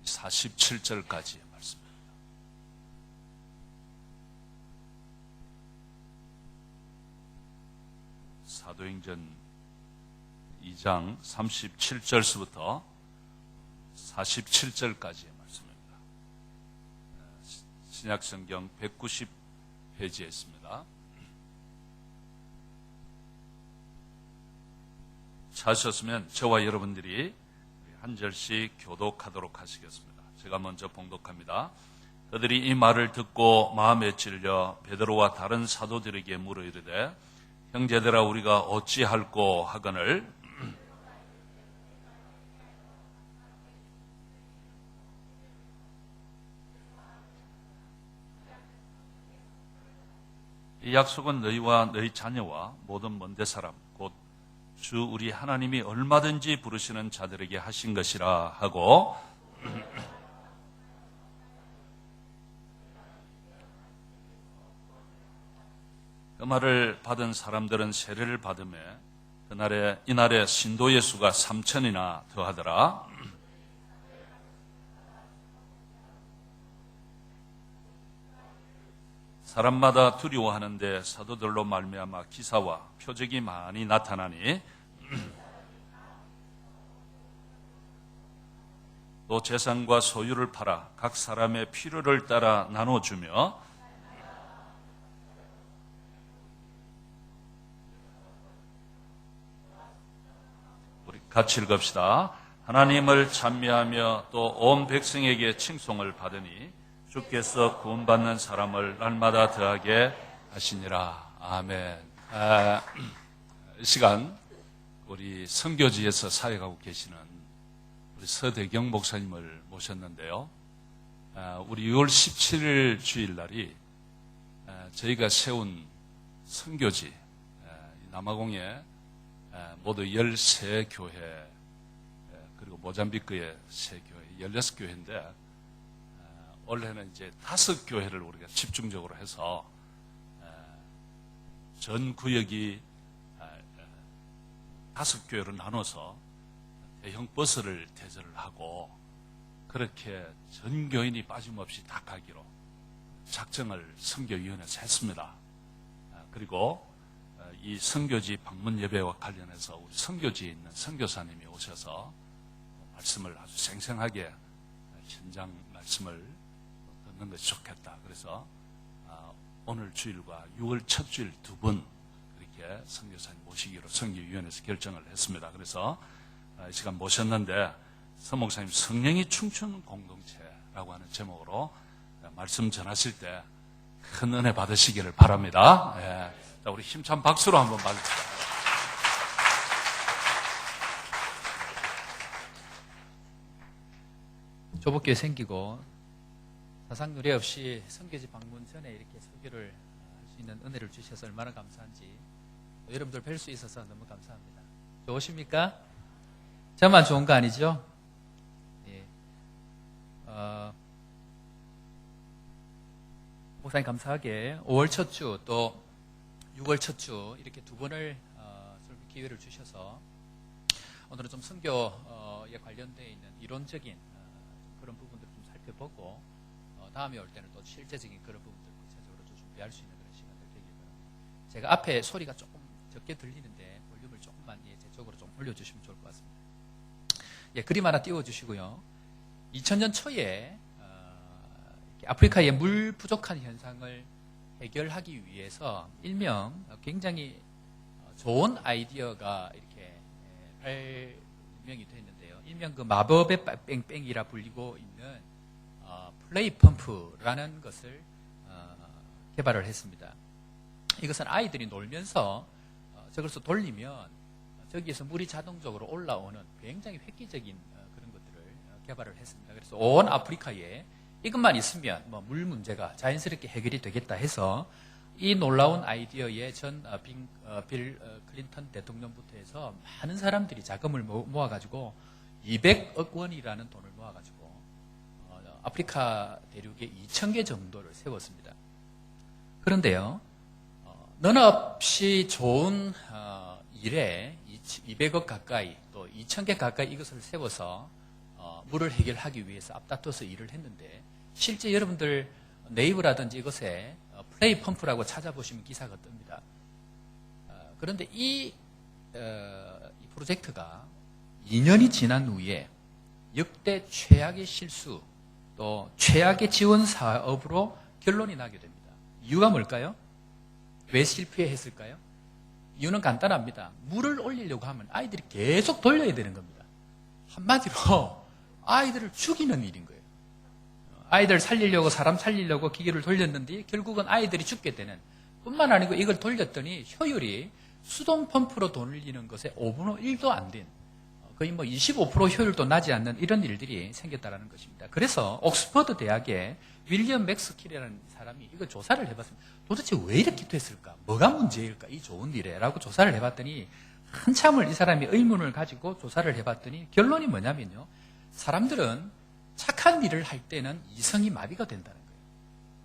47절까지의 말씀입니다. 사도행전 2장 37절서부터 47절까지의 말씀입니다. 신약성경 190페이지에 있습니다. 찾으셨으면 저와 여러분들이 한 절씩 교독하도록 하시겠습니다. 제가 먼저 봉독합니다. 그들이 이 말을 듣고 마음에 찔려 베드로와 다른 사도들에게 물어 이르되 형제들아 우리가 어찌할꼬 하거늘 이 약속은 너희와 너희 자녀와 모든 먼데 사람 곧 주 우리 하나님이 얼마든지 부르시는 자들에게 하신 것이라 하고 그 말을 받은 사람들은 세례를 받으며 이날에 신도의 수가 3,000이나 더하더라. 사람마다 두려워하는데 사도들로 말미암아 기사와 표적이 많이 나타나니 또 재산과 소유를 팔아 각 사람의 필요를 따라 나눠주며 우리 같이 읽읍시다. 하나님을 찬미하며 또 온 백성에게 칭송을 받으니 주께서 구원받는 사람을 날마다 더하게 하시니라. 아멘. 이 시간 우리 선교지에서 사역하고 계시는 우리 서대경 목사님을 모셨는데요. 우리 6월 17일 주일날이 저희가 세운 선교지 남아공에 모두 13교회 그리고 모잠비크의 3교회 16교회인데 원래는 이제 5교회를 우리가 집중적으로 해서 전 구역이 5교회로 나눠서 대형 버스를 대절을 하고 그렇게 전 교인이 빠짐없이 다 가기로 작정을 선교위원회에서 했습니다. 그리고 이 선교지 방문 예배와 관련해서 우리 선교지에 있는 선교사님이 오셔서 말씀을 아주 생생하게 현장 말씀을 듣는 것이 좋겠다. 그래서 오늘 주일과 6월 첫 주일 2번 이렇게 선교사님 모시기로 선교위원회에서 결정을 했습니다. 그래서 이 시간 모셨는데 서목사님 성령이 춤추는 공동체라고 하는 제목으로 말씀 전하실 때 큰 은혜 받으시기를 바랍니다. 자, 우리 힘찬 박수로 한번 받읍시다. 조복교회 생기고 사상 유례 없이 선교지 방문 전에 이렇게 설교를 할 수 있는 은혜를 주셔서 얼마나 감사한지 여러분들 뵐 수 있어서 너무 감사합니다. 좋으십니까? 저만 좋은 거 아니죠? 예. 목사님 감사하게 5월 첫 주 또 6월 첫 주 이렇게 2번을 설교 기회를 주셔서 오늘은 좀 선교에 관련되어 있는 이론적인 그런 부분들을 좀 살펴보고 다음에 올 때는 또 실제적인 그런 부분들을 구체적으로 좀 준비할 수 있는 그런 시간들 되길 바랍니다. 제가 앞에 소리가 조금 적게 들리는데 볼륨을 조금만 제 쪽으로 좀 올려주시면 좋을 것 같습니다. 그림 하나 띄워주시고요. 2000년 초에 아프리카의 물 부족한 현상을 해결하기 위해서 일명 굉장히 좋은 아이디어가 이렇게 발명이 됐는데요. 일명 그 마법의 뺑뺑이라 불리고 있는 플레이 펌프라는 것을 개발을 했습니다. 이것은 아이들이 놀면서 저것을 돌리면 저기에서 물이 자동적으로 올라오는 굉장히 획기적인 그런 것들을 개발을 했습니다. 그래서 온 아프리카에 이것만 있으면 물 문제가 자연스럽게 해결이 되겠다 해서 이 놀라운 아이디어에 빌 클린턴 대통령부터 해서 많은 사람들이 자금을 모아가지고 200억 원이라는 돈을 모아가지고 아프리카 대륙에 2,000개 정도를 세웠습니다. 그런데요, 넌 없이 좋은 일에 200억 가까이 또 2,000개 가까이 이것을 세워서 물을 해결하기 위해서 앞다퉈서 일을 했는데 실제 여러분들 네이버라든지 이것에 플레이 펌프라고 찾아보시면 기사가 뜹니다. 그런데 이 프로젝트가 2년이 지난 후에 역대 최악의 실수 또 최악의 지원 사업으로 결론이 나게 됩니다. 이유가 뭘까요? 왜 실패했을까요? 이유는 간단합니다. 물을 올리려고 하면 아이들이 계속 돌려야 되는 겁니다. 한마디로 아이들을 죽이는 일인 거예요. 아이들 살리려고 사람 살리려고 기계를 돌렸는데 결국은 아이들이 죽게 되는 뿐만 아니고 이걸 돌렸더니 효율이 수동 펌프로 돌리는 것에 5분의 1도 안 된 거의 25% 효율도 나지 않는 이런 일들이 생겼다는 것입니다. 그래서 옥스퍼드 대학의 윌리엄 맥스킬이라는 사람이 이거 조사를 해봤습니다. 도대체 왜 이렇게 됐을까? 뭐가 문제일까? 이 좋은 일에 라고 조사를 해봤더니 한참을 이 사람이 의문을 가지고 조사를 해봤더니 결론이 뭐냐면요. 사람들은 착한 일을 할 때는 이성이 마비가 된다는 거예요.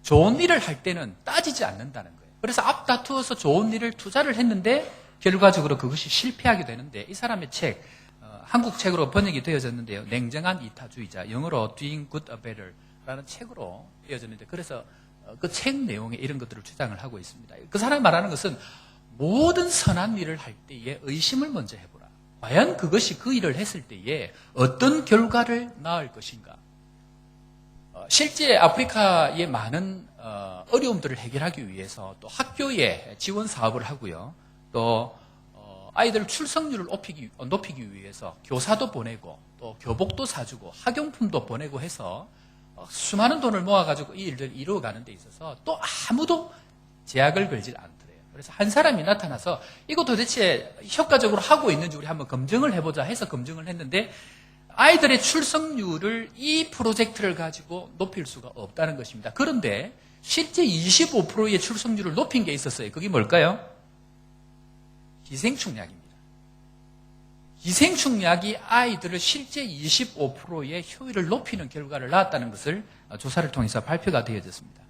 좋은 일을 할 때는 따지지 않는다는 거예요. 그래서 앞다투어서 좋은 일을 투자를 했는데 결과적으로 그것이 실패하게 되는데 이 사람의 책, 한국 책으로 번역이 되어졌는데요. 냉정한 이타주의자, 영어로 Doing Good or Better 라는 책으로 되어졌는데 그래서 그 책 내용에 이런 것들을 주장을 하고 있습니다. 그 사람이 말하는 것은 모든 선한 일을 할 때에 의심을 먼저 해보라. 과연 그것이 그 일을 했을 때에 어떤 결과를 낳을 것인가. 실제 아프리카의 많은 어려움들을 해결하기 위해서 또 학교에 지원 사업을 하고요. 또 아이들 출석률을 높이기 위해서 교사도 보내고 또 교복도 사주고 학용품도 보내고 해서 수많은 돈을 모아가지고 이 일들을 이루어가는 데 있어서 또 아무도 제약을 걸질 않더래요. 그래서 한 사람이 나타나서 이거 도대체 효과적으로 하고 있는지 우리 한번 검증을 해보자 해서 검증을 했는데 아이들의 출석률을 이 프로젝트를 가지고 높일 수가 없다는 것입니다. 그런데 실제 25%의 출석률을 높인 게 있었어요. 그게 뭘까요? 기생충약입니다. 기생충약이 아이들을 실제 25%의 효율을 높이는 결과를 낳았다는 것을 조사를 통해서 발표가 되어졌습니다.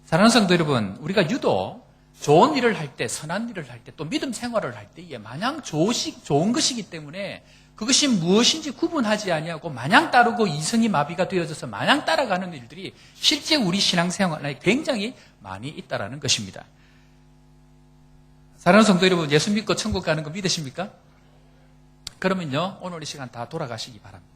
사랑하는 성도 여러분, 우리가 유독 좋은 일을 할 때, 선한 일을 할 때, 또 믿음 생활을 할 때에 마냥 좋은 것이기 때문에 그것이 무엇인지 구분하지 아니하고 마냥 따르고 이성이 마비가 되어져서 마냥 따라가는 일들이 실제 우리 신앙생활에 굉장히 많이 있다는 것입니다. 사랑하는 성도 여러분, 예수 믿고 천국 가는 거 믿으십니까? 그러면요, 오늘 이 시간 다 돌아가시기 바랍니다.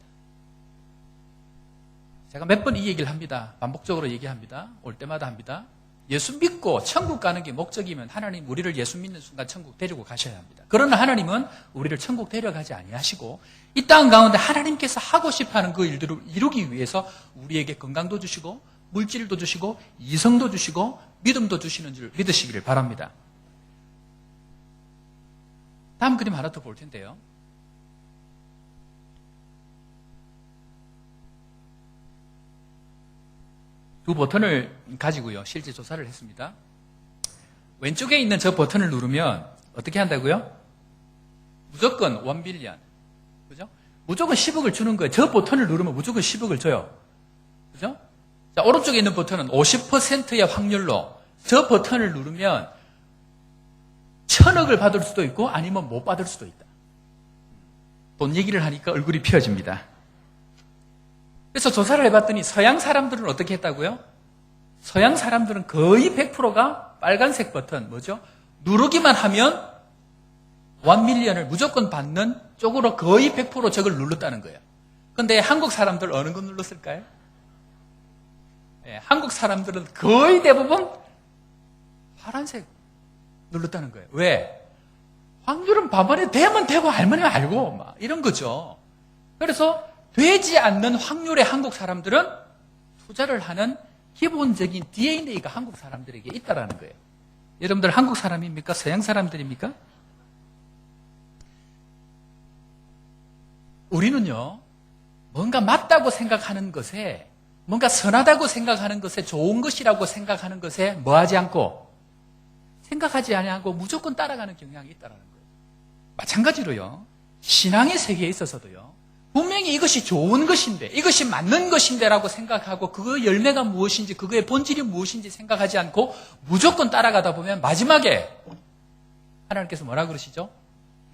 제가 몇 번 이 얘기를 합니다. 반복적으로 얘기합니다. 올 때마다 합니다. 예수 믿고 천국 가는 게 목적이면 하나님 우리를 예수 믿는 순간 천국 데리고 가셔야 합니다. 그러나 하나님은 우리를 천국 데려가지 아니하시고 이 땅 가운데 하나님께서 하고 싶어하는 그 일들을 이루기 위해서 우리에게 건강도 주시고 물질도 주시고 이성도 주시고 믿음도 주시는 줄 믿으시기를 바랍니다. 다음 그림 하나 더 볼 텐데요. 두 버튼을 가지고요. 실제 조사를 했습니다. 왼쪽에 있는 저 버튼을 누르면 어떻게 한다고요? 무조건 1 빌리언. 그죠? 무조건 10억을 주는 거예요. 저 버튼을 누르면 무조건 10억을 줘요. 그죠? 자, 오른쪽에 있는 버튼은 50%의 확률로 저 버튼을 누르면 1000억을 받을 수도 있고 아니면 못 받을 수도 있다. 돈 얘기를 하니까 얼굴이 피어집니다. 그래서 조사를 해봤더니 서양 사람들은 어떻게 했다고요? 서양 사람들은 거의 100%가 빨간색 버튼, 뭐죠? 누르기만 하면 1 밀리언을 무조건 받는 쪽으로 거의 100% 저걸 눌렀다는 거예요. 그런데 한국 사람들 어느 거 눌렀을까요? 네, 한국 사람들은 거의 대부분 파란색 눌렀다는 거예요. 왜? 확률은 반반에 되면 되고 알면 알고 막 이런 거죠. 그래서 되지 않는 확률의 한국 사람들은 투자를 하는 기본적인 DNA가 한국 사람들에게 있다는 거예요. 여러분들 한국 사람입니까? 서양 사람들입니까? 우리는요, 뭔가 맞다고 생각하는 것에, 뭔가 선하다고 생각하는 것에, 좋은 것이라고 생각하는 것에 뭐 하지 않고, 생각하지 아니하고 무조건 따라가는 경향이 있다는 거예요. 마찬가지로요, 신앙의 세계에 있어서도요, 분명히 이것이 좋은 것인데, 이것이 맞는 것인데 라고 생각하고 그 열매가 무엇인지, 그거의 본질이 무엇인지 생각하지 않고 무조건 따라가다 보면 마지막에 하나님께서 뭐라 그러시죠?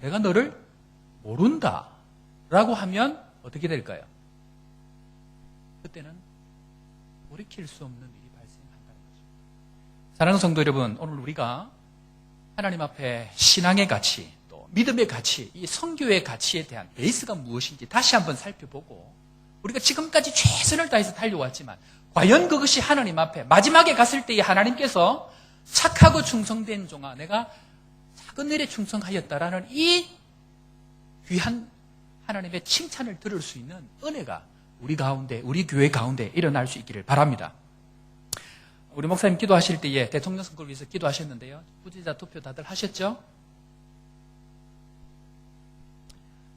내가 너를 모른다 라고 하면 어떻게 될까요? 그때는 돌이킬 수 없는 일이 발생한다는 것입니다. 사랑하는 성도 여러분, 오늘 우리가 하나님 앞에 신앙의 가치, 또 믿음의 가치, 이 선교의 가치에 대한 베이스가 무엇인지 다시 한번 살펴보고, 우리가 지금까지 최선을 다해서 달려왔지만 과연 그것이 하나님 앞에 마지막에 갔을 때에 하나님께서 착하고 충성된 종아, 내가 작은 일에 충성하였다라는 이 귀한 하나님의 칭찬을 들을 수 있는 은혜가 우리 가운데, 우리 교회 가운데 일어날 수 있기를 바랍니다. 우리 목사님 기도하실 때에 대통령 선거를 위해서 기도하셨는데요. 후지자 투표 다들 하셨죠?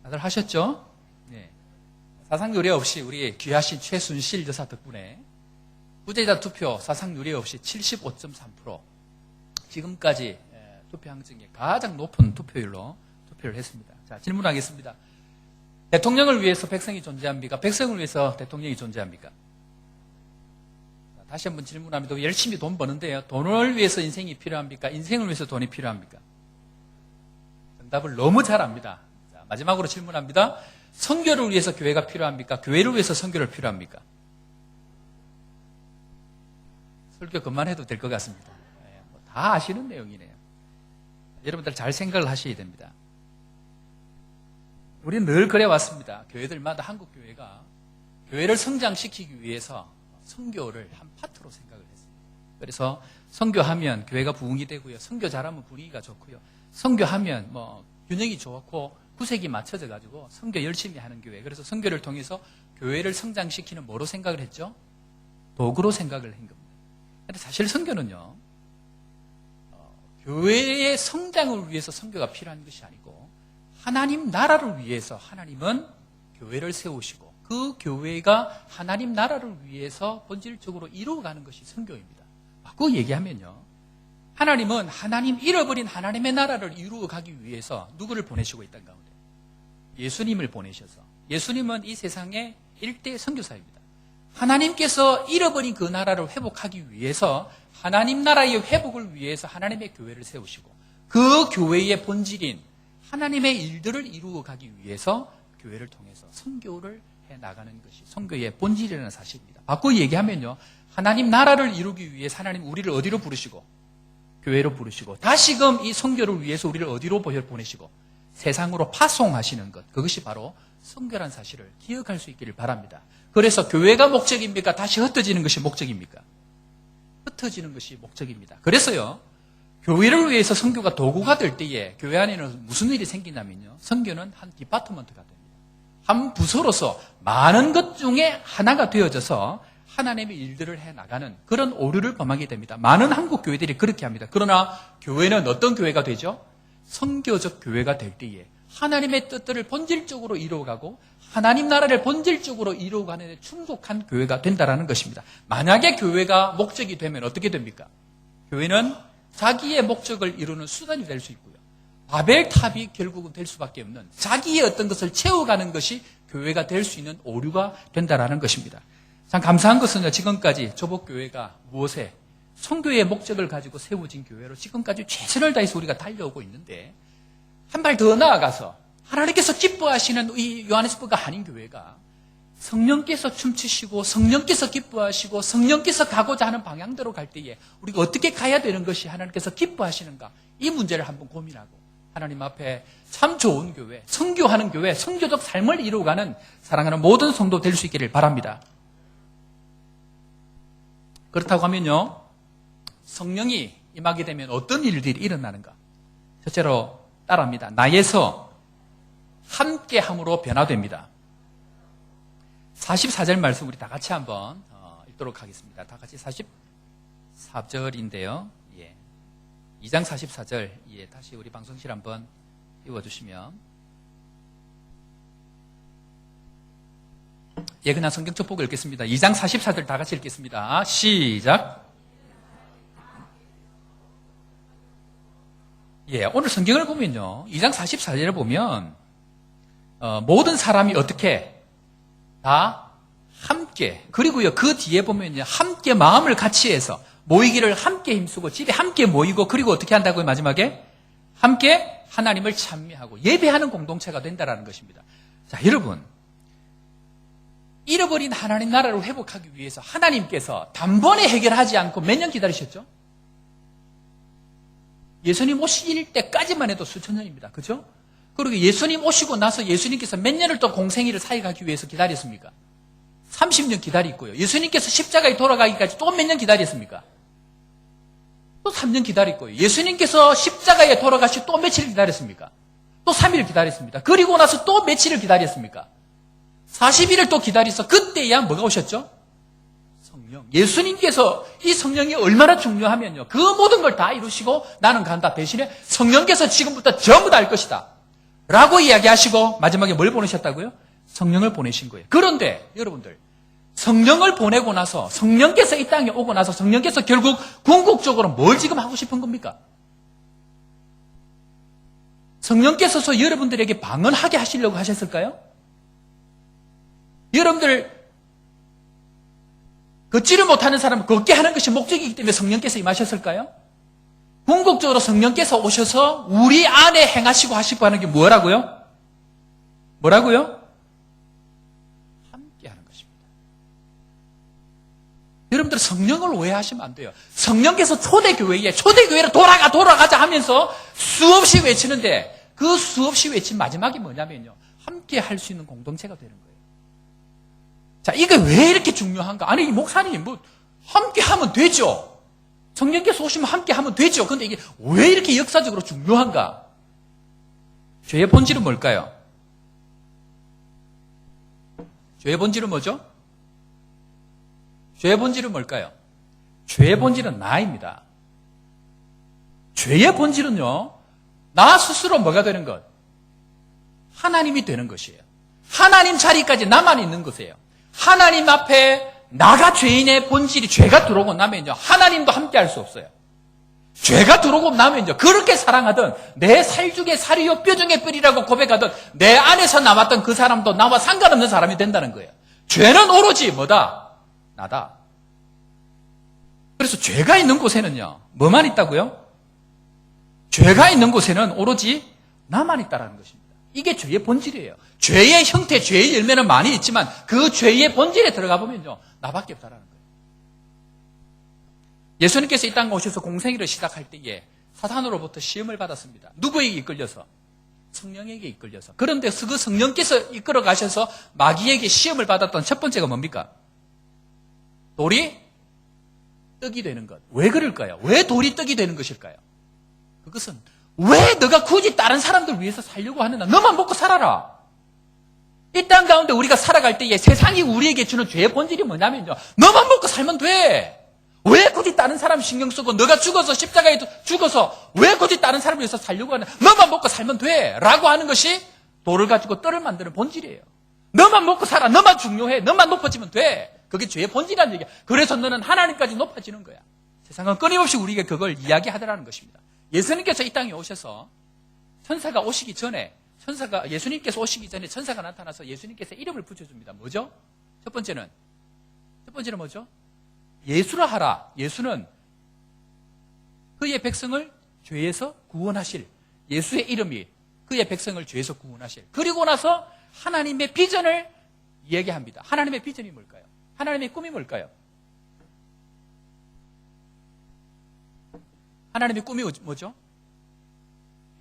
다들 하셨죠? 네. 사상 유례 없이 우리 귀하신 최순실 여사 덕분에 후지자 투표 사상 유례 없이 75.3% 지금까지 투표한 중에 가장 높은 투표율로 투표를 했습니다. 자, 질문하겠습니다. 대통령을 위해서 백성이 존재합니까? 백성을 위해서 대통령이 존재합니까? 자, 다시 한번 질문합니다. 열심히 돈 버는데요. 돈을 위해서 인생이 필요합니까? 인생을 위해서 돈이 필요합니까? 정답을 너무 잘 압니다. 자, 마지막으로 질문합니다. 선교를 위해서 교회가 필요합니까? 교회를 위해서 선교를 필요합니까? 설교 그만해도 될 것 같습니다. 다 아시는 내용이네요. 여러분들 잘 생각을 하셔야 됩니다. 우리는 늘 그래왔습니다. 교회들마다 한국 교회가 교회를 성장시키기 위해서 선교를 한 파트로 생각을 했습니다. 그래서 선교하면 교회가 부흥이 되고요. 선교 잘하면 분위기가 좋고요. 선교하면 균형이 좋고 구색이 맞춰져 가지고 선교 열심히 하는 교회. 그래서 선교를 통해서 교회를 성장시키는 뭐로 생각을 했죠? 도구로 생각을 한 겁니다. 근데 사실 선교는요, 교회의 성장을 위해서 선교가 필요한 것이 아니고 하나님 나라를 위해서 하나님은 교회를 세우시고 그 교회가 하나님 나라를 위해서 본질적으로 이루어가는 것이 선교입니다. 바꾸어 얘기하면요, 하나님은 하나님 잃어버린 하나님의 나라를 이루어가기 위해서 누구를 보내시고 있다는 가운데? 예수님을 보내셔서, 예수님은 이 세상의 일대 선교사입니다. 하나님께서 잃어버린 그 나라를 회복하기 위해서 하나님 나라의 회복을 위해서 하나님의 교회를 세우시고 그 교회의 본질인 하나님의 일들을 이루어가기 위해서 교회를 통해서 선교를 해나가는 것이 선교의 본질이라는 사실입니다. 바꿔 얘기하면요, 하나님 나라를 이루기 위해서 하나님 우리를 어디로 부르시고? 교회로 부르시고 다시금 이 선교를 위해서 우리를 어디로 보내시고? 세상으로 파송하시는 것, 그것이 바로 선교란 사실을 기억할 수 있기를 바랍니다. 그래서 교회가 목적입니까? 다시 흩어지는 것이 목적입니까? 흩어지는 것이 목적입니다. 그래서요, 교회를 위해서 선교가 도구가 될 때에 교회 안에는 무슨 일이 생기냐면요, 선교는 한 디파트먼트가 됩니다. 한 부서로서 많은 것 중에 하나가 되어져서 하나님의 일들을 해나가는 그런 오류를 범하게 됩니다. 많은 한국 교회들이 그렇게 합니다. 그러나 교회는 어떤 교회가 되죠? 선교적 교회가 될 때에 하나님의 뜻들을 본질적으로 이루어가고 하나님 나라를 본질적으로 이루어가는 데 충족한 교회가 된다는 것입니다. 만약에 교회가 목적이 되면 어떻게 됩니까? 교회는 자기의 목적을 이루는 수단이 될 수 있고요. 바벨탑이 결국은 될 수밖에 없는 자기의 어떤 것을 채워가는 것이 교회가 될 수 있는 오류가 된다는 것입니다. 참 감사한 것은요, 지금까지 조복교회가 무엇에? 선교의 목적을 가지고 세워진 교회로 지금까지 최선을 다해서 우리가 달려오고 있는데, 한 발 더 나아가서 하나님께서 기뻐하시는 이 요하네스버그가 아닌 교회가 성령께서 춤추시고 성령께서 기뻐하시고 성령께서 가고자 하는 방향대로 갈 때에 우리가 어떻게 가야 되는 것이 하나님께서 기뻐하시는가, 이 문제를 한번 고민하고 하나님 앞에 참 좋은 교회, 선교하는 교회, 선교적 삶을 이루어가는 사랑하는 모든 성도 될 수 있기를 바랍니다. 그렇다고 하면요, 성령이 임하게 되면 어떤 일들이 일어나는가? 첫째로 따라합니다. 나에서 함께함으로 변화됩니다. 44절 말씀 우리 다 같이 한번 읽도록 하겠습니다. 다 같이 44절인데요. 예. 2장 44절, 예, 다시 우리 방송실 한번 띄워주시면, 예, 그냥 성경책 보고 읽겠습니다. 2장 44절 다 같이 읽겠습니다. 시작. 예, 오늘 성경을 보면요, 2장 44절을 보면 모든 사람이 어떻게 다 함께, 그리고요 그 뒤에 보면요, 함께 마음을 같이 해서 모이기를 함께 힘쓰고 집에 함께 모이고, 그리고 어떻게 한다고요? 마지막에 함께 하나님을 찬미하고 예배하는 공동체가 된다는 것입니다. 자, 여러분, 잃어버린 하나님 나라를 회복하기 위해서 하나님께서 단번에 해결하지 않고 몇 년 기다리셨죠? 예수님 오실 때까지만 해도 수천 년입니다. 그죠? 그리고 예수님 오시고 나서 예수님께서 몇 년을 또 공생애를 사역하기 위해서 기다렸습니까? 30년 기다렸고요. 예수님께서 십자가에 돌아가기까지 또 몇 년 기다렸습니까? 또 3년 기다렸고요. 예수님께서 십자가에 돌아가시 또 며칠 기다렸습니까? 또 3일 기다렸습니다. 그리고 나서 또 며칠을 기다렸습니까? 40일을 또 기다려서 그때야 뭐가 오셨죠? 성령. 예수님께서 이 성령이 얼마나 중요하면요. 그 모든 걸 다 이루시고 나는 간다. 대신에 성령께서 지금부터 전부 다 할 것이다. 라고 이야기하시고 마지막에 뭘 보내셨다고요? 성령을 보내신 거예요. 그런데 여러분들 성령을 보내고 나서 성령께서 이 땅에 오고 나서 성령께서 결국 궁극적으로 뭘 지금 하고 싶은 겁니까? 성령께서서 여러분들에게 방언하게 하시려고 하셨을까요? 여러분들 걷지를 못하는 사람을 걷게 하는 것이 목적이기 때문에 성령께서 임하셨을까요? 궁극적으로 성령께서 오셔서 우리 안에 행하시고 하시고 하는 게 뭐라고요? 뭐라고요? 함께 하는 것입니다. 여러분들 성령을 오해하시면 안 돼요. 성령께서 초대교회로 돌아가자 하면서 수없이 외치는데 그 수없이 외친 마지막이 뭐냐면요. 함께 할 수 있는 공동체가 되는 거예요. 자, 이게 왜 이렇게 중요한가? 아니, 목사님, 함께 하면 되죠. 성령께서 오시면 함께 하면 되죠. 근데 이게 왜 이렇게 역사적으로 중요한가? 죄의 본질은 뭘까요? 죄의 본질은 뭐죠? 죄의 본질은 뭘까요? 죄의 본질은 나입니다. 죄의 본질은요, 나 스스로 뭐가 되는 것? 하나님이 되는 것이에요. 하나님 자리까지 나만 있는 것이에요. 하나님 앞에 나가 죄인의 본질이 죄가 들어오고 나면요, 하나님도 함께 할 수 없어요. 죄가 들어오고 나면요, 그렇게 사랑하던 내 살중에 살이요 뼈 중에 뼈리라고 고백하던 내 안에서 남았던 그 사람도 나와 상관없는 사람이 된다는 거예요. 죄는 오로지 뭐다? 나다. 그래서 죄가 있는 곳에는요, 뭐만 있다고요? 죄가 있는 곳에는 오로지 나만 있다라는 것입니다. 이게 죄의 본질이에요. 죄의 형태, 죄의 열매는 많이 있지만 그 죄의 본질에 들어가 보면요, 나밖에 없다라는 거예요. 예수님께서 이 땅에 오셔서 공생애를 시작할 때에 사탄으로부터 시험을 받았습니다. 누구에게 이끌려서? 성령에게 이끌려서. 그런데 그 성령께서 이끌어 가셔서 마귀에게 시험을 받았던 첫 번째가 뭡니까? 돌이 떡이 되는 것. 왜 그럴까요? 왜 돌이 떡이 되는 것일까요? 그것은 왜 너가 굳이 다른 사람들 위해서 살려고 하느냐? 너만 먹고 살아라. 이 땅 가운데 우리가 살아갈 때에 세상이 우리에게 주는 죄의 본질이 뭐냐면요, 너만 먹고 살면 돼. 왜 굳이 다른 사람 신경 쓰고 너가 죽어서 십자가에 죽어서 왜 굳이 다른 사람을 위해서 살려고 하냐? 너만 먹고 살면 돼. 라고 하는 것이 돌을 가지고 떡을 만드는 본질이에요. 너만 먹고 살아. 너만 중요해. 너만 높아지면 돼. 그게 죄의 본질이라는 얘기야. 그래서 너는 하나님까지 높아지는 거야. 세상은 끊임없이 우리에게 그걸 이야기하더라는 것입니다. 예수님께서 이 땅에 오셔서 천사가 오시기 전에 예수님께서 오시기 전에 천사가 나타나서 예수님께서 이름을 붙여줍니다. 뭐죠? 첫 번째는 뭐죠? 예수라 하라. 예수는 그의 백성을 죄에서 구원하실, 예수의 이름이 그의 백성을 죄에서 구원하실. 그리고 나서 하나님의 비전을 이야기합니다. 하나님의 비전이 뭘까요? 하나님의 꿈이 뭘까요? 하나님의 꿈이 뭐죠?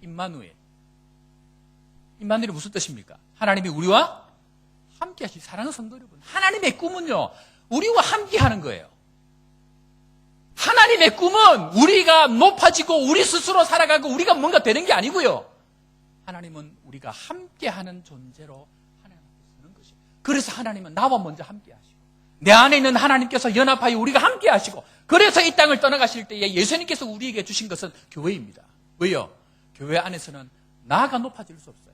임마누엘. 임마누엘이 무슨 뜻입니까? 하나님이 우리와 함께 하시. 사랑하는 성도 여러분, 하나님의 꿈은요, 우리와 함께 하는 거예요. 하나님의 꿈은 우리가 높아지고 우리 스스로 살아가고 우리가 뭔가 되는 게 아니고요. 하나님은 우리가 함께하는 존재로 하나님 앞에 서는 것이에요. 그래서 하나님은 나와 먼저 함께 하시고 내 안에 있는 하나님께서 연합하여 우리가 함께 하시고, 그래서 이 땅을 떠나가실 때에 예수님께서 우리에게 주신 것은 교회입니다. 왜요? 교회 안에서는 나가 높아질 수 없어요.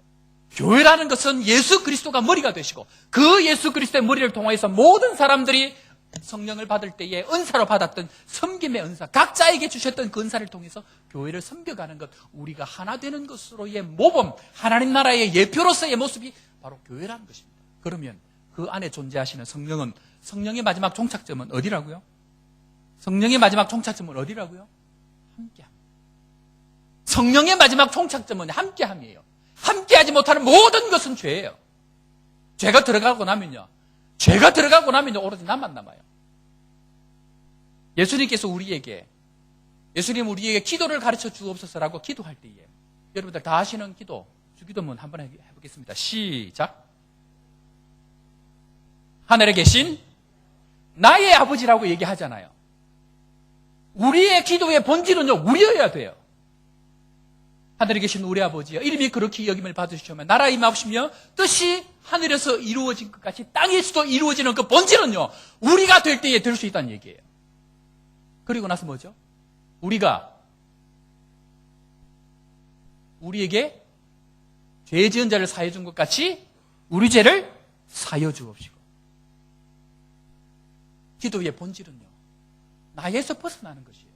교회라는 것은 예수 그리스도가 머리가 되시고 그 예수 그리스도의 머리를 통해서 모든 사람들이 성령을 받을 때에 은사로 받았던 섬김의 은사, 각자에게 주셨던 그 은사를 통해서 교회를 섬겨가는 것, 우리가 하나 되는 것으로의 모범, 하나님 나라의 예표로서의 모습이 바로 교회라는 것입니다. 그러면 그 안에 존재하시는 성령의 마지막 종착점은 어디라고요? 성령의 마지막 종착점은 어디라고요? 함께함. 성령의 마지막 종착점은 함께함이에요. 함께하지 못하는 모든 것은 죄예요. 죄가 들어가고 나면요, 죄가 들어가고 나면 이제 오로지 나만 남아요. 예수님께서 예수님 우리에게 기도를 가르쳐 주옵소서라고 기도할 때에 여러분들 다 하시는 기도, 주기도문 한번 해보겠습니다. 시작. 하늘에 계신 나의 아버지라고 얘기하잖아요. 우리의 기도의 본질은요, 우리여야 돼요. 하늘에 계신 우리 아버지여, 이름이 그렇게 여김을 받으시오며 나라 임하시며 뜻이 하늘에서 이루어진 것 같이 땅에서도 이루어지는 그 본질은요, 우리가 될 때에 될 수 있다는 얘기예요. 그리고 나서 뭐죠? 우리가 우리에게 죄 지은 자를 사해 준 것 같이 우리 죄를 사여 주옵시고. 기도의 본질은요, 나에서 벗어나는 것이에요.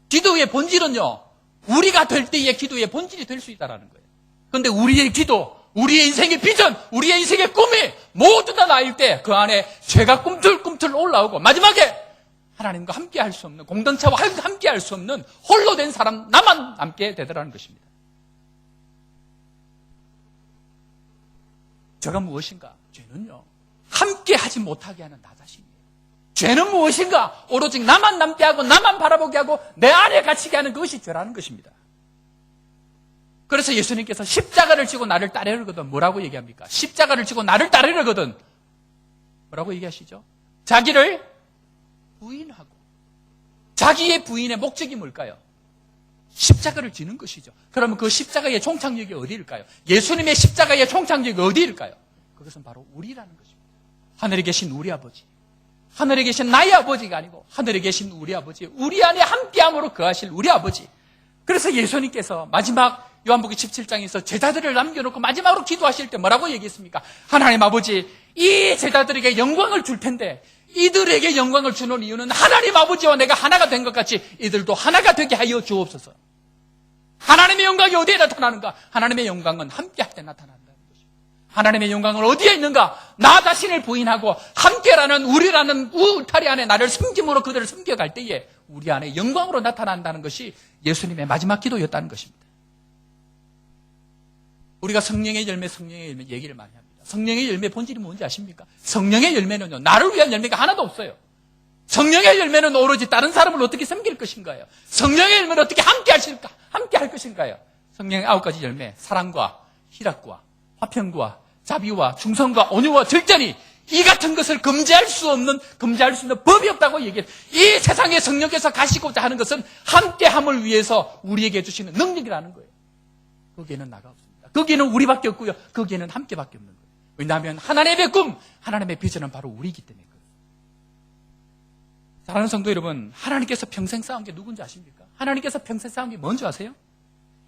기도의 본질은요, 우리가 될 때의 기도의 본질이 될 수 있다는 거예요. 그런데 우리의 기도, 우리의 인생의 비전, 우리의 인생의 꿈이 모두 다 나일 때 그 안에 죄가 꿈틀꿈틀 올라오고 마지막에 하나님과 함께 할 수 없는, 공동체와 함께 할 수 없는 홀로 된 사람 나만 남게 되더라는 것입니다. 죄가 무엇인가? 죄는요, 함께 하지 못하게 하는 나 자신이에요. 죄는 무엇인가? 오로지 나만 남게 하고 나만 바라보게 하고 내 안에 갇히게 하는 그것이 죄라는 것입니다. 그래서 예수님께서 십자가를 지고 나를 따르거든 뭐라고 얘기합니까? 십자가를 지고 나를 따르거든 뭐라고 얘기하시죠? 자기를 부인하고. 자기의 부인의 목적이 뭘까요? 십자가를 지는 것이죠. 그러면 그 십자가의 종착역이 어디일까요? 예수님의 십자가의 종착역이 어디일까요? 그것은 바로 우리라는 것입니다. 하늘에 계신 우리 아버지, 하늘에 계신 나의 아버지가 아니고 하늘에 계신 우리 아버지, 우리 안에 함께함으로 거하실 우리 아버지. 그래서 예수님께서 마지막 요한복음 17장에서 제자들을 남겨놓고 마지막으로 기도하실 때 뭐라고 얘기했습니까? 하나님 아버지, 이 제자들에게 영광을 줄 텐데 이들에게 영광을 주는 이유는 하나님 아버지와 내가 하나가 된 것 같이 이들도 하나가 되게 하여 주옵소서. 하나님의 영광이 어디에 나타나는가? 하나님의 영광은 함께할 때 나타난다는 것입니다. 하나님의 영광은 어디에 있는가? 나 자신을 부인하고 함께라는 우리라는 울타리 안에 나를 숨김으로 그들을 숨겨갈 때에 우리 안에 영광으로 나타난다는 것이 예수님의 마지막 기도였다는 것입니다. 우리가 성령의 열매 얘기를 많이 합니다. 성령의 열매 본질이 뭔지 아십니까? 성령의 열매는요, 나를 위한 열매가 하나도 없어요. 성령의 열매는 오로지 다른 사람을 어떻게 섬길 것인가요? 성령의 열매는 어떻게 함께 할 것인가요? 성령의 9가지 열매, 사랑과 희락과 화평과 자비와 충성과 온유와 절제니 이 같은 것을 금지할 수 있는 법이 없다고 얘기해요. 이 세상에 성령께서 가시고자 하는 것은 함께함을 위해서 우리에게 주시는 능력이라는 거예요. 거기에는 나가 없습니다. 거기에는 우리밖에 없고요. 거기에는 함께밖에 없는 거예요. 왜냐하면 하나님의 꿈, 하나님의 비전은 바로 우리이기 때문에 그래요. 사랑하는 성도 여러분, 하나님께서 평생 쌓은 게 누군지 아십니까? 하나님께서 평생 쌓은 게 뭔지 아세요?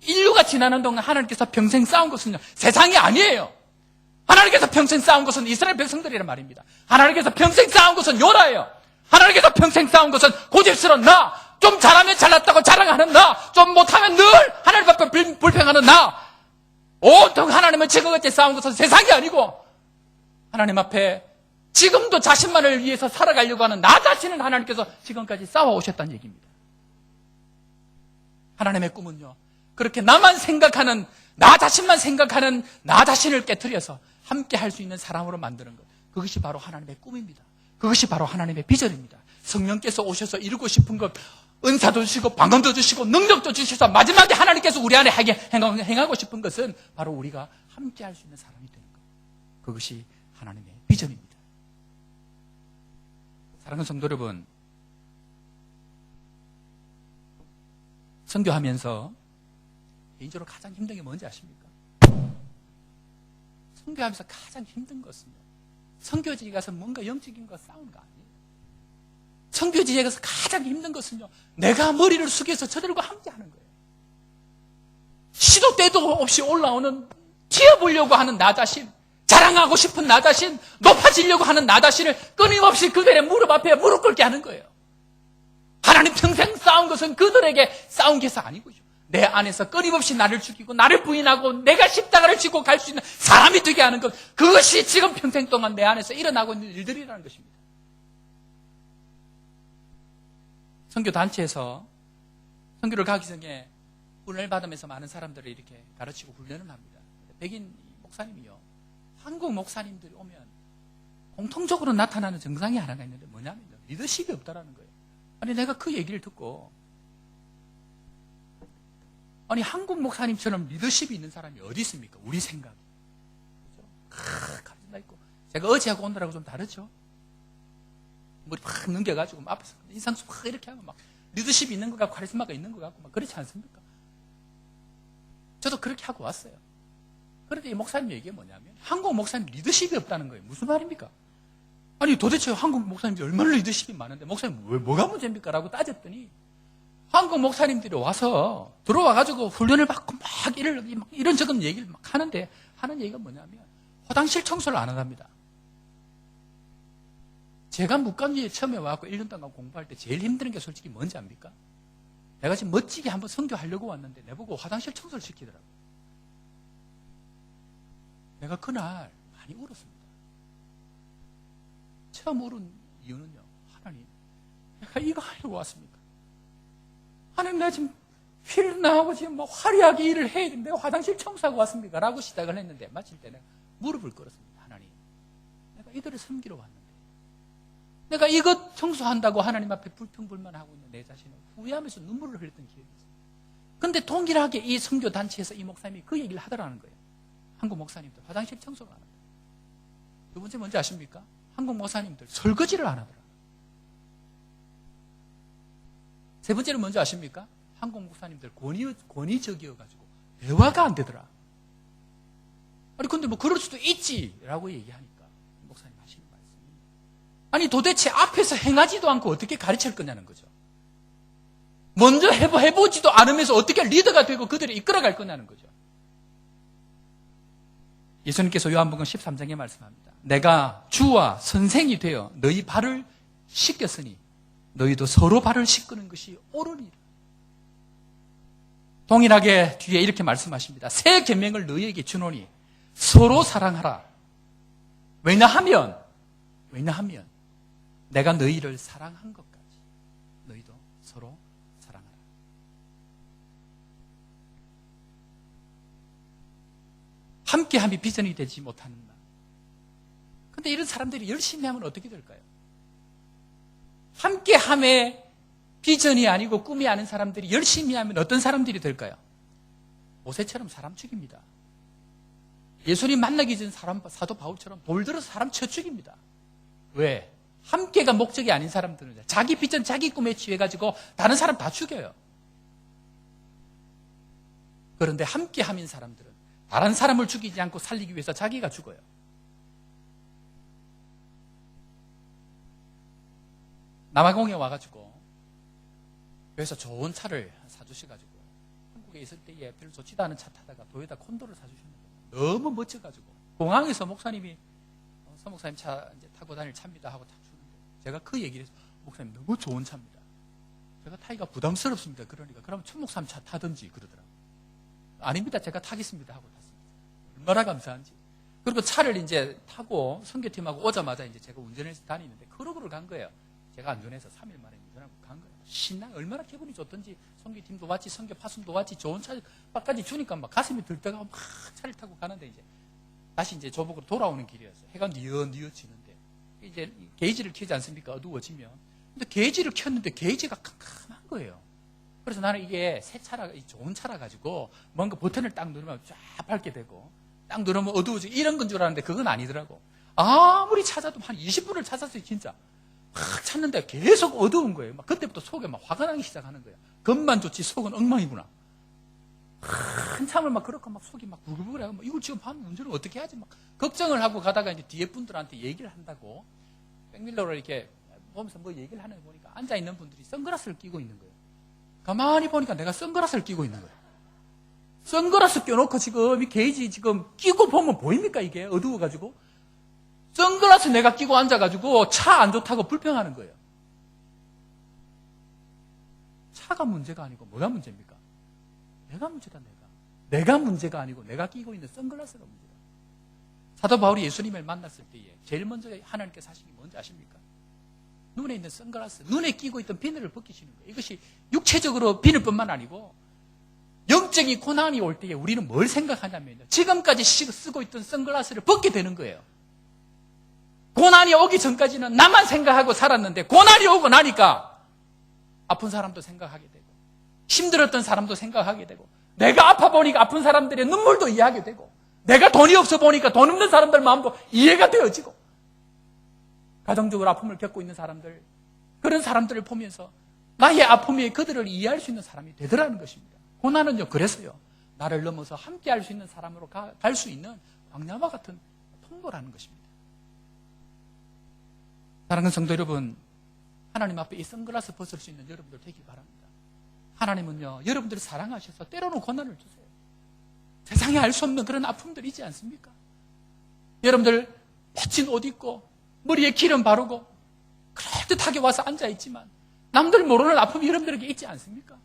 인류가 지나는 동안 하나님께서 평생 쌓은 것은요, 세상이 아니에요. 하나님께서 평생 쌓은 것은 이스라엘 백성들이란 말입니다. 하나님께서 평생 쌓은 것은 요나예요. 하나님께서 평생 쌓은 것은 고집스러운 나, 좀 잘하면 잘났다고 자랑하는 나, 좀 못하면 늘 하나님 앞에 불평하는 나. 온통 하나님은 지금까지 쌓은 것은 세상이 아니고 하나님 앞에 지금도 자신만을 위해서 살아가려고 하는 나 자신을 하나님께서 지금까지 쌓아오셨다는 얘기입니다. 하나님의 꿈은요, 그렇게 나만 생각하는, 나 자신만 생각하는 나 자신을 깨트려서 함께 할 수 있는 사람으로 만드는 것, 그것이 바로 하나님의 꿈입니다. 그것이 바로 하나님의 비전입니다. 성령께서 오셔서 이루고 싶은 것, 은사도 주시고 방언도 주시고 능력도 주셔서 마지막에 하나님께서 우리 안에 행하고 싶은 것은 바로 우리가 함께 할 수 있는 사람이 되는 것, 그것이 하나님의 비전입니다. 사랑하는 성도 여러분, 선교하면서 개인적으로 가장 힘든 게 뭔지 아십니까? 선교하면서 가장 힘든 것은요, 선교지에 가서 뭔가 영적인 거 싸우는 거 아니에요. 선교지에 가서 가장 힘든 것은요, 내가 머리를 숙여서 저들과 함께 하는 거예요. 시도 때도 없이 올라오는, 튀어보려고 하는 나 자신, 자랑하고 싶은 나 자신, 높아지려고 하는 나 자신을 끊임없이 그들의 무릎 앞에 무릎 꿇게 하는 거예요. 하나님 평생 싸운 것은 그들에게 싸운 게 아니고요, 내 안에서 끊임없이 나를 죽이고 나를 부인하고 내가 십자가를 지고 갈 수 있는 사람이 되게 하는 것, 그것이 지금 평생 동안 내 안에서 일어나고 있는 일들이라는 것입니다. 선교단체에서 선교를 가기 전에 훈련을 받으면서 많은 사람들을 이렇게 가르치고 훈련을 합니다. 백인 목사님이요, 한국 목사님들이 오면 공통적으로 나타나는 증상이 하나가 있는데 뭐냐면요. 리더십이 없다라는 거예요. 아니, 내가 그 얘기를 듣고, 아니, 한국 목사님처럼 리더십이 있는 사람이 어디 있습니까? 우리 생각이. 그죠? 카리스마 있고. 제가 어제하고 오늘하고 좀 다르죠? 머리 팍 넘겨가지고, 막 앞에서 인상수 팍 이렇게 하면 막 리더십이 있는 것 같고, 카리스마가 있는 것 같고, 막 그렇지 않습니까? 저도 그렇게 하고 왔어요. 그런데 이 목사님 얘기가 뭐냐면, 한국 목사님 리더십이 없다는 거예요. 무슨 말입니까? 아니, 도대체 한국 목사님들이 얼마나 리더십이 많은데, 목사님 왜, 뭐가 문제입니까? 라고 따졌더니, 한국 목사님들이 와서, 들어와가지고 훈련을 받고 막 이런 저런 얘기를 막 하는데, 하는 얘기가 뭐냐면, 화장실 청소를 안 한답니다. 제가 묵감지에 처음에 와서 1년 동안 공부할 때 제일 힘든 게 솔직히 뭔지 압니까? 내가 지금 멋지게 한번 선교하려고 왔는데, 내보고 화장실 청소를 시키더라고요. 내가 그날 많이 울었습니다. 처음 울은 이유는요, 하나님, 내가 이거 하려고 왔습니까? 하나님, 내가 지금 휠 나하고 지금 뭐 화려하게 일을 해야 되는데 내가 화장실 청소하고 왔습니까? 라고 시작을 했는데, 마칠 때 내가 무릎을 꿇었습니다. 하나님, 내가 이들을 섬기러 왔는데, 내가 이것 청소한다고 하나님 앞에 불평불만하고 있는 내 자신을 후회하면서 눈물을 흘렸던 기억이 있습니다. 근데 동일하게 이 선교단체에서 이 목사님이 그 얘기를 하더라는 거예요. 한국 목사님들 화장실 청소를 안 한다. 두 번째 뭔지 아십니까? 한국 목사님들 설거지를 안 하더라. 세 번째는 뭔지 아십니까? 한국 목사님들 권위적이어가지고 대화가 안 되더라. 아니 근데 뭐 그럴 수도 있지라고 얘기하니까 목사님 하시는 말씀이, 아니 도대체 앞에서 행하지도 않고 어떻게 가르칠 거냐는 거죠. 먼저 해보지도 않으면서 어떻게 리더가 되고 그들을 이끌어갈 거냐는 거죠. 예수님께서 요한복음 13장에 말씀합니다. 내가 주와 선생이 되어 너희 발을 씻겼으니 너희도 서로 발을 씻기는 것이 옳으니라. 동일하게 뒤에 이렇게 말씀하십니다. 새 계명을 너희에게 주노니 서로 사랑하라. 왜냐하면 내가 너희를 사랑한 것까지 너희도 서로 사랑하라. 함께함이 비전이 되지 못하는 날. 근데 이런 사람들이 열심히 하면 어떻게 될까요? 함께함의 비전이 아니고 꿈이 아닌 사람들이 열심히 하면 어떤 사람들이 될까요? 모세처럼 사람 죽입니다. 예수님 만나기 전 사도 바울처럼 돌 들어서 사람 쳐 죽입니다. 왜? 함께가 목적이 아닌 사람들은 자기 비전, 자기 꿈에 취해가지고 다른 사람 다 죽여요. 그런데 함께함인 사람들은 다른 사람을 죽이지 않고 살리기 위해서 자기가 죽어요. 남아공에 와가지고 그래서 좋은 차를 사주셔가지고 한국에 있을 때에 별로 좋지도 않은 차 타다가 도요타 콘도를 사주셨는데 너무 멋져가지고 공항에서 목사님이 서목사님 차 이제 타고 다닐 차입니다 하고 다 주는데 제가 그 얘기를 해서 목사님 너무 좋은 차입니다. 제가 타기가 부담스럽습니다. 그러니까 그럼 천목사님 차 타든지 그러더라고요. 아닙니다. 제가 타겠습니다 하고 탔습니다. 얼마나 감사한지. 그리고 차를 이제 타고 선교팀하고 오자마자 이제 제가 운전해서 다니는데 크루브를 간 거예요. 제가 안전해서 3일 만에 운전하고 간 거예요. 신나 얼마나 기분이 좋던지 선교팀도 왔지, 선교 파송도 왔지, 좋은 차까지 주니까 막 가슴이 들떠가 막 차를 타고 가는데 이제 다시 이제 조복으로 돌아오는 길이었어요. 해가 뉘어지는데 이제 게이지를 켜지 않습니까? 어두워지면. 근데 게이지를 켰는데 게이지가 캄캄한 거예요. 그래서 나는 이게 새 차라, 좋은 차라 가지고 뭔가 버튼을 딱 누르면 쫙 밝게 되고 딱 누르면 어두워지고 이런 건 줄 알았는데 그건 아니더라고. 아무리 찾아도 한 20분을 찾았어요, 진짜. 막 찾는데 계속 어두운 거예요. 막 그때부터 속에 막 화가 나기 시작하는 거예요. 겉만 좋지 속은 엉망이구나. 한참을 막 그렇고 막 속이 막 부글부글해요. 이걸 지금 밤에 운전을 어떻게 하지? 막 걱정을 하고 가다가 이제 뒤에 분들한테 얘기를 한다고 백밀러를 이렇게 보면서 뭐 얘기를 하는 거 보니까 앉아 있는 분들이 선글라스를 끼고 있는 거예요. 가만히 보니까 내가 선글라스를 끼고 있는 거예요. 선글라스 껴놓고 지금 이 게이지 지금 끼고 보면 보입니까 이게 어두워가지고 선글라스 내가 끼고 앉아가지고 차 안 좋다고 불평하는 거예요. 차가 문제가 아니고 뭐가 문제입니까? 내가 문제다. 내가 문제가 아니고 내가 끼고 있는 선글라스가 문제다. 사도 바울이 예수님을 만났을 때에 제일 먼저 하나님께서 하신 게 뭔지 아십니까? 눈에 있는 선글라스, 눈에 끼고 있던 비늘을 벗기시는 거예요. 이것이 육체적으로 비늘뿐만 아니고 영적인 고난이 올 때에 우리는 뭘 생각하냐면요. 지금까지 쓰고 있던 선글라스를 벗게 되는 거예요. 고난이 오기 전까지는 나만 생각하고 살았는데 고난이 오고 나니까 아픈 사람도 생각하게 되고 힘들었던 사람도 생각하게 되고 내가 아파 보니까 아픈 사람들의 눈물도 이해하게 되고 내가 돈이 없어 보니까 돈 없는 사람들 마음도 이해가 되어지고 가정적으로 아픔을 겪고 있는 사람들 그런 사람들을 보면서 나의 아픔이 그들을 이해할 수 있는 사람이 되더라는 것입니다. 고난은요 그래서요 나를 넘어서 함께 할 수 있는 사람으로 갈 수 있는 광야와 같은 통로라는 것입니다. 사랑하는 성도 여러분, 하나님 앞에 이 선글라스 벗을 수 있는 여러분들 되길 바랍니다. 하나님은요 여러분들을 사랑하셔서 때로는 고난을 주세요. 세상에 알 수 없는 그런 아픔들이 있지 않습니까? 여러분들 멋진 옷 입고 머리에 기름 바르고 그럴듯하게 와서 앉아있지만 남들 모르는 아픔이 여러분들에게 있지 않습니까?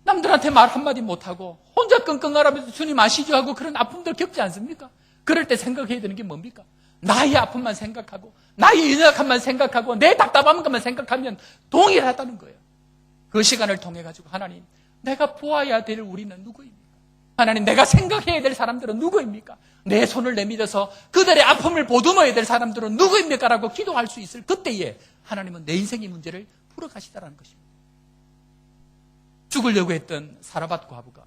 남들한테 말 한마디 못하고 혼자 끙끙 앓으면서 주님 아시죠 하고 그런 아픔들 겪지 않습니까? 그럴 때 생각해야 되는 게 뭡니까? 나의 아픔만 생각하고 나의 연약함만 생각하고 내 답답한 것만 생각하면 동일하다는 거예요. 그 시간을 통해 가지고 하나님 내가 보아야 될 우리는 누구입니까? 하나님 내가 생각해야 될 사람들은 누구입니까? 내 손을 내밀어서 그들의 아픔을 보듬어야 될 사람들은 누구입니까? 라고 기도할 수 있을 그때에 하나님은 내 인생의 문제를 풀어가시다라는 것입니다. 죽으려고 했던 사라밧 과부가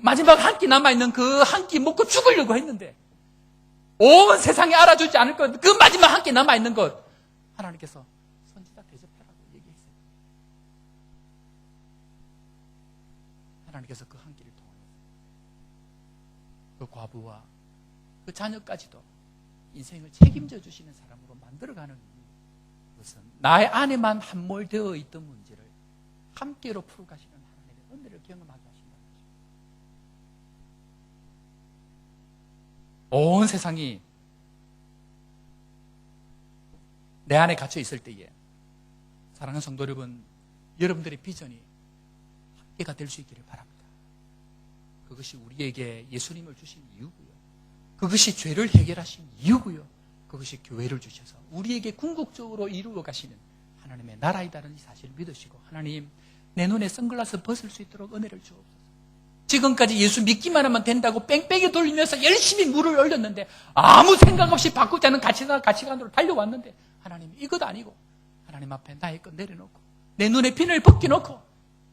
마지막 한 끼 남아있는 그 한 끼 먹고 죽으려고 했는데 온 세상이 알아주지 않을 것, 그 마지막 한 끼 남아있는 것 하나님께서 선지자 대접하라고 얘기했어요. 하나님께서 그 한 끼를 통하여 그 과부와 그 자녀까지도 인생을 책임져 주시는 사람으로 만들어가는 것은 나의 안에만 함몰되어 있던 문제를 함께로 풀어가시는 하나님의 은혜를 경험하게 하신다는 것입니다. 온 세상이 내 안에 갇혀 있을 때에 사랑하는 성도 여러분, 여러분들의 비전이 함께가 될 수 있기를 바랍니다. 그것이 우리에게 예수님을 주신 이유고요. 그것이 죄를 해결하신 이유고요. 그것이 교회를 주셔서 우리에게 궁극적으로 이루어 가시는 하나님의 나라이다는 이 사실을 믿으시고 하나님 내 눈에 선글라스 벗을 수 있도록 은혜를 주옵소서. 지금까지 예수 믿기만 하면 된다고 뺑뺑이 돌리면서 열심히 물을 올렸는데 아무 생각 없이 바꾸지 않은 가치관으로 달려왔는데 하나님 이것 아니고 하나님 앞에 나의 것 내려놓고 내 눈에 비늘 벗겨놓고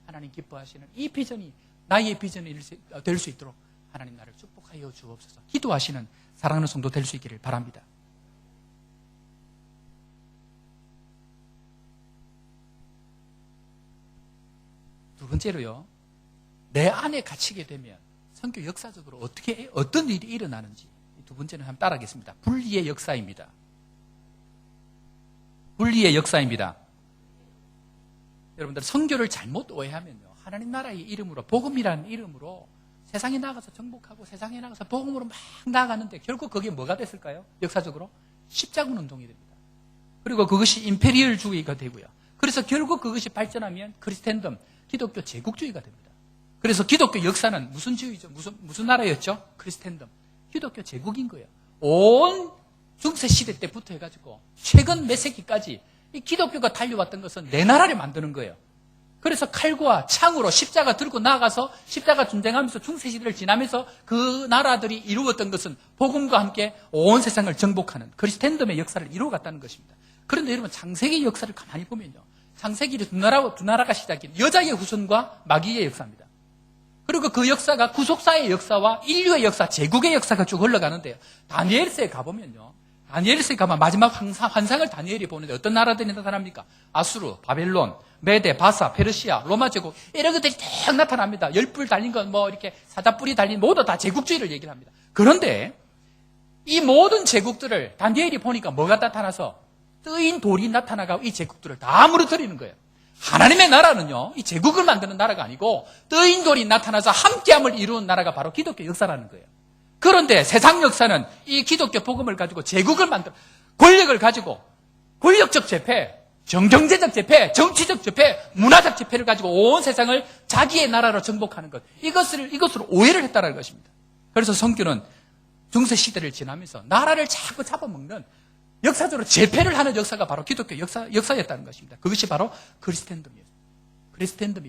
하나님 기뻐하시는 이 비전이 나의 비전이 될 수 있도록 하나님 나를 축복하여 주옵소서. 기도하시는 사랑하는 성도 될 수 있기를 바랍니다. 두 번째로요, 내 안에 갇히게 되면 선교 역사적으로 어떤 일이 일어나는지 두 번째는 한번 따라하겠습니다. 분리의 역사입니다. 분리의 역사입니다. 여러분들 선교를 잘못 오해하면요, 하나님 나라의 이름으로 복음이라는 이름으로 세상에 나가서 정복하고 세상에 나가서 복음으로 막 나아가는데 결국 그게 뭐가 됐을까요? 역사적으로 십자군 운동이 됩니다. 그리고 그것이 임페리얼주의가 되고요. 그래서 결국 그것이 발전하면 크리스텐덤, 기독교 제국주의가 됩니다. 그래서 기독교 역사는 무슨 주의죠? 무슨 나라였죠? 크리스텐덤, 기독교 제국인 거예요. 온 중세 시대 때부터 해가지고 최근 몇 세기까지 이 기독교가 달려왔던 것은 내 나라를 만드는 거예요. 그래서 칼과 창으로 십자가 들고 나가서 십자가 전쟁하면서 중세시대를 지나면서 그 나라들이 이루었던 것은 복음과 함께 온 세상을 정복하는 크리스텐덤의 역사를 이루어갔다는 것입니다. 그런데 여러분 창세기 역사를 가만히 보면요, 창세기를 두 나라가 시작인 여자의 후손과 마귀의 역사입니다. 그리고 그 역사가 구속사의 역사와 인류의 역사, 제국의 역사가 쭉 흘러가는데요. 다니엘서에 가보면요, 다니엘서에 가면 마지막 환상을 다니엘이 보는데 어떤 나라들이 나타납니까? 아수르, 바벨론, 메데, 바사, 페르시아, 로마 제국 이런 것들이 딱 나타납니다. 10뿔 달린 건 뭐 이렇게 사자뿔이 달린 모두 다 제국주의를 얘기를 합니다. 그런데 이 모든 제국들을 다니엘이 보니까 뭐가 나타나서 뜨인 돌이 나타나고 이 제국들을 다 무너뜨리는 거예요. 하나님의 나라는요, 이 제국을 만드는 나라가 아니고 뜨인 돌이 나타나서 함께함을 이루는 나라가 바로 기독교 역사라는 거예요. 그런데 세상 역사는 이 기독교 복음을 가지고 제국을 만들어 권력을 가지고 권력적 재패, 경제적 재패, 정치적 재패, 문화적 재패를 가지고 온 세상을 자기의 나라로 정복하는 것, 이것으로 오해를 했다는 것입니다. 그래서 성교는 중세 시대를 지나면서 나라를 자꾸 잡아먹는 역사적으로 재패를 하는 역사가 바로 기독교 역사였다는 것입니다. 그것이 바로 크리스텐덤의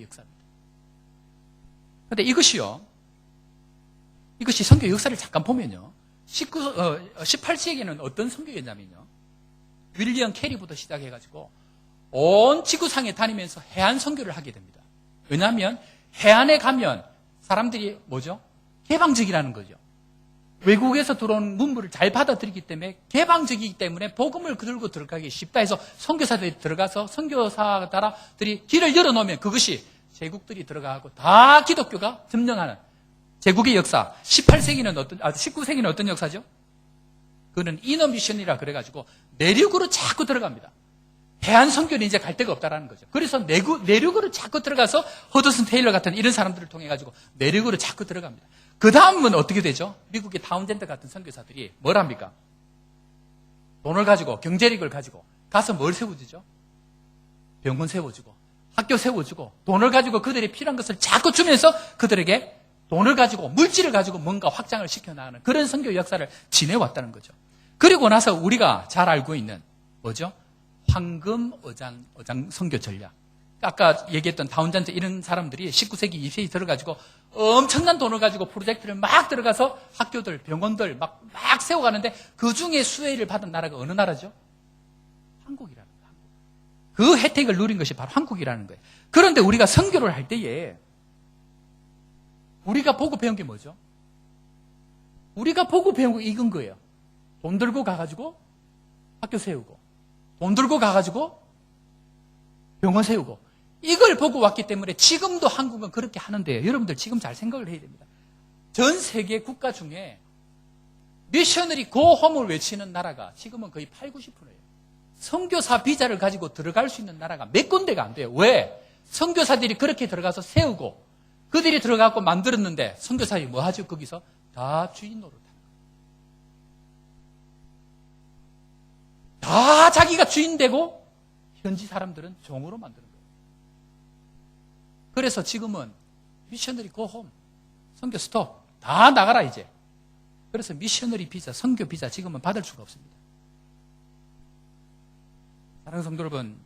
역사입니다. 그런데 이것이 선교 역사를 잠깐 보면요, 18세기에는 어떤 선교였냐면요, 윌리엄 캐리부터 시작해가지고 온 지구상에 다니면서 해안 선교를 하게 됩니다. 왜냐하면 해안에 가면 사람들이 뭐죠? 개방적이라는 거죠. 외국에서 들어온 문물을 잘 받아들이기 때문에 개방적이기 때문에 복음을 들고 들어가기 쉽다 해서 선교사들이 들어가서 선교사들이 길을 열어놓으면 그것이 제국들이 들어가고 다 기독교가 점령하는 제국의 역사. 19세기는 어떤 역사죠? 그거는 이너 미션이라 그래가지고 내륙으로 자꾸 들어갑니다. 해안 선교는 이제 갈 데가 없다라는 거죠. 그래서 내륙으로 자꾸 들어가서 허드슨 테일러 같은 이런 사람들을 통해 가지고 내륙으로 자꾸 들어갑니다. 그 다음은 어떻게 되죠? 미국의 타운젠드 같은 선교사들이 뭘 합니까? 돈을 가지고 경제력을 가지고 가서 뭘 세워주죠? 병원 세워주고 학교 세워주고 돈을 가지고 그들이 필요한 것을 자꾸 주면서 그들에게 돈을 가지고 물질을 가지고 뭔가 확장을 시켜나가는 그런 선교 역사를 지내왔다는 거죠. 그리고 나서 우리가 잘 알고 있는 뭐죠? 황금 어장 선교 전략. 아까 얘기했던 다운잔트 이런 사람들이 19세기, 20세기 들어가지고 엄청난 돈을 가지고 프로젝트를 막 들어가서 학교들, 병원들 막 세워가는데 그 중에 수혜를 받은 나라가 어느 나라죠? 한국이라는 거예요. 그 혜택을 누린 것이 바로 한국이라는 거예요. 그런데 우리가 선교를 할 때에 우리가 보고 배운 게 뭐죠? 우리가 보고 배운 거 익은 거예요. 돈 들고 가가지고 학교 세우고 돈 들고 가가지고 병원 세우고 이걸 보고 왔기 때문에 지금도 한국은 그렇게 하는데요. 여러분들 지금 잘 생각을 해야 됩니다. 전 세계 국가 중에 미셔너리 고홈을 외치는 나라가 지금은 거의 8, 90%예요. 선교사 비자를 가지고 들어갈 수 있는 나라가 몇 군데가 안 돼요. 왜? 선교사들이 그렇게 들어가서 세우고 그들이 들어가고 만들었는데 선교사들이 뭐 하죠? 거기서 다 주인 노릇 하는 거예요. 다 자기가 주인 되고 현지 사람들은 종으로 만드는 거예요. 그래서 지금은 미셔너리 고홈, 선교 스톱 다 나가라 이제. 그래서 미셔너리 비자, 선교 비자 지금은 받을 수가 없습니다. 사랑하는 성도 여러분,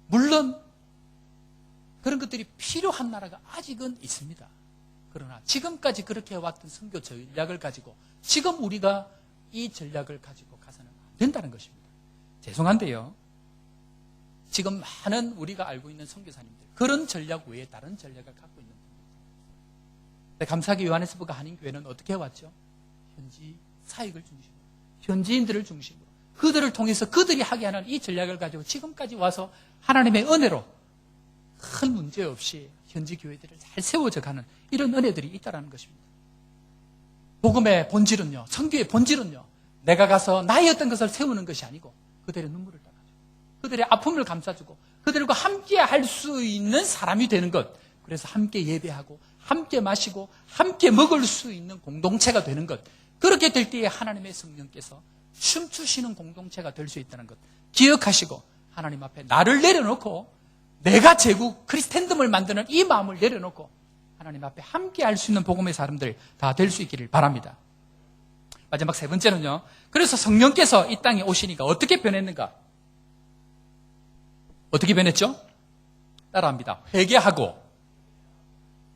물론 그런 것들이 필요한 나라가 아직은 있습니다. 그러나 지금까지 그렇게 해왔던 선교 전략을 가지고 지금 우리가 이 전략을 가지고 가서는 안 된다는 것입니다. 죄송한데요. 지금 많은 우리가 알고 있는 선교사님들 그런 전략 외에 다른 전략을 갖고 있는 분들. 감사하게 요하네스버그 한인교회는 어떻게 해왔죠? 현지 사역을 중심으로 현지인들을 중심으로 그들을 통해서 그들이 하게 하는 이 전략을 가지고 지금까지 와서 하나님의 은혜로 큰 문제 없이 현지 교회들을 잘 세워져 가는 이런 은혜들이 있다는 것입니다. 복음의 본질은요, 선교의 본질은요, 내가 가서 나의 어떤 것을 세우는 것이 아니고 그들의 눈물을 닦아주고 그들의 아픔을 감싸주고 그들과 함께 할 수 있는 사람이 되는 것. 그래서 함께 예배하고 함께 마시고 함께 먹을 수 있는 공동체가 되는 것. 그렇게 될 때에 하나님의 성령께서 춤추시는 공동체가 될 수 있다는 것 기억하시고 하나님 앞에 나를 내려놓고 내가 제국 크리스텐덤을 만드는 이 마음을 내려놓고 하나님 앞에 함께 할 수 있는 복음의 사람들 다 될 수 있기를 바랍니다. 마지막 세 번째는요. 그래서 성령께서 이 땅에 오시니까 어떻게 변했는가? 어떻게 변했죠? 따라합니다. 회개하고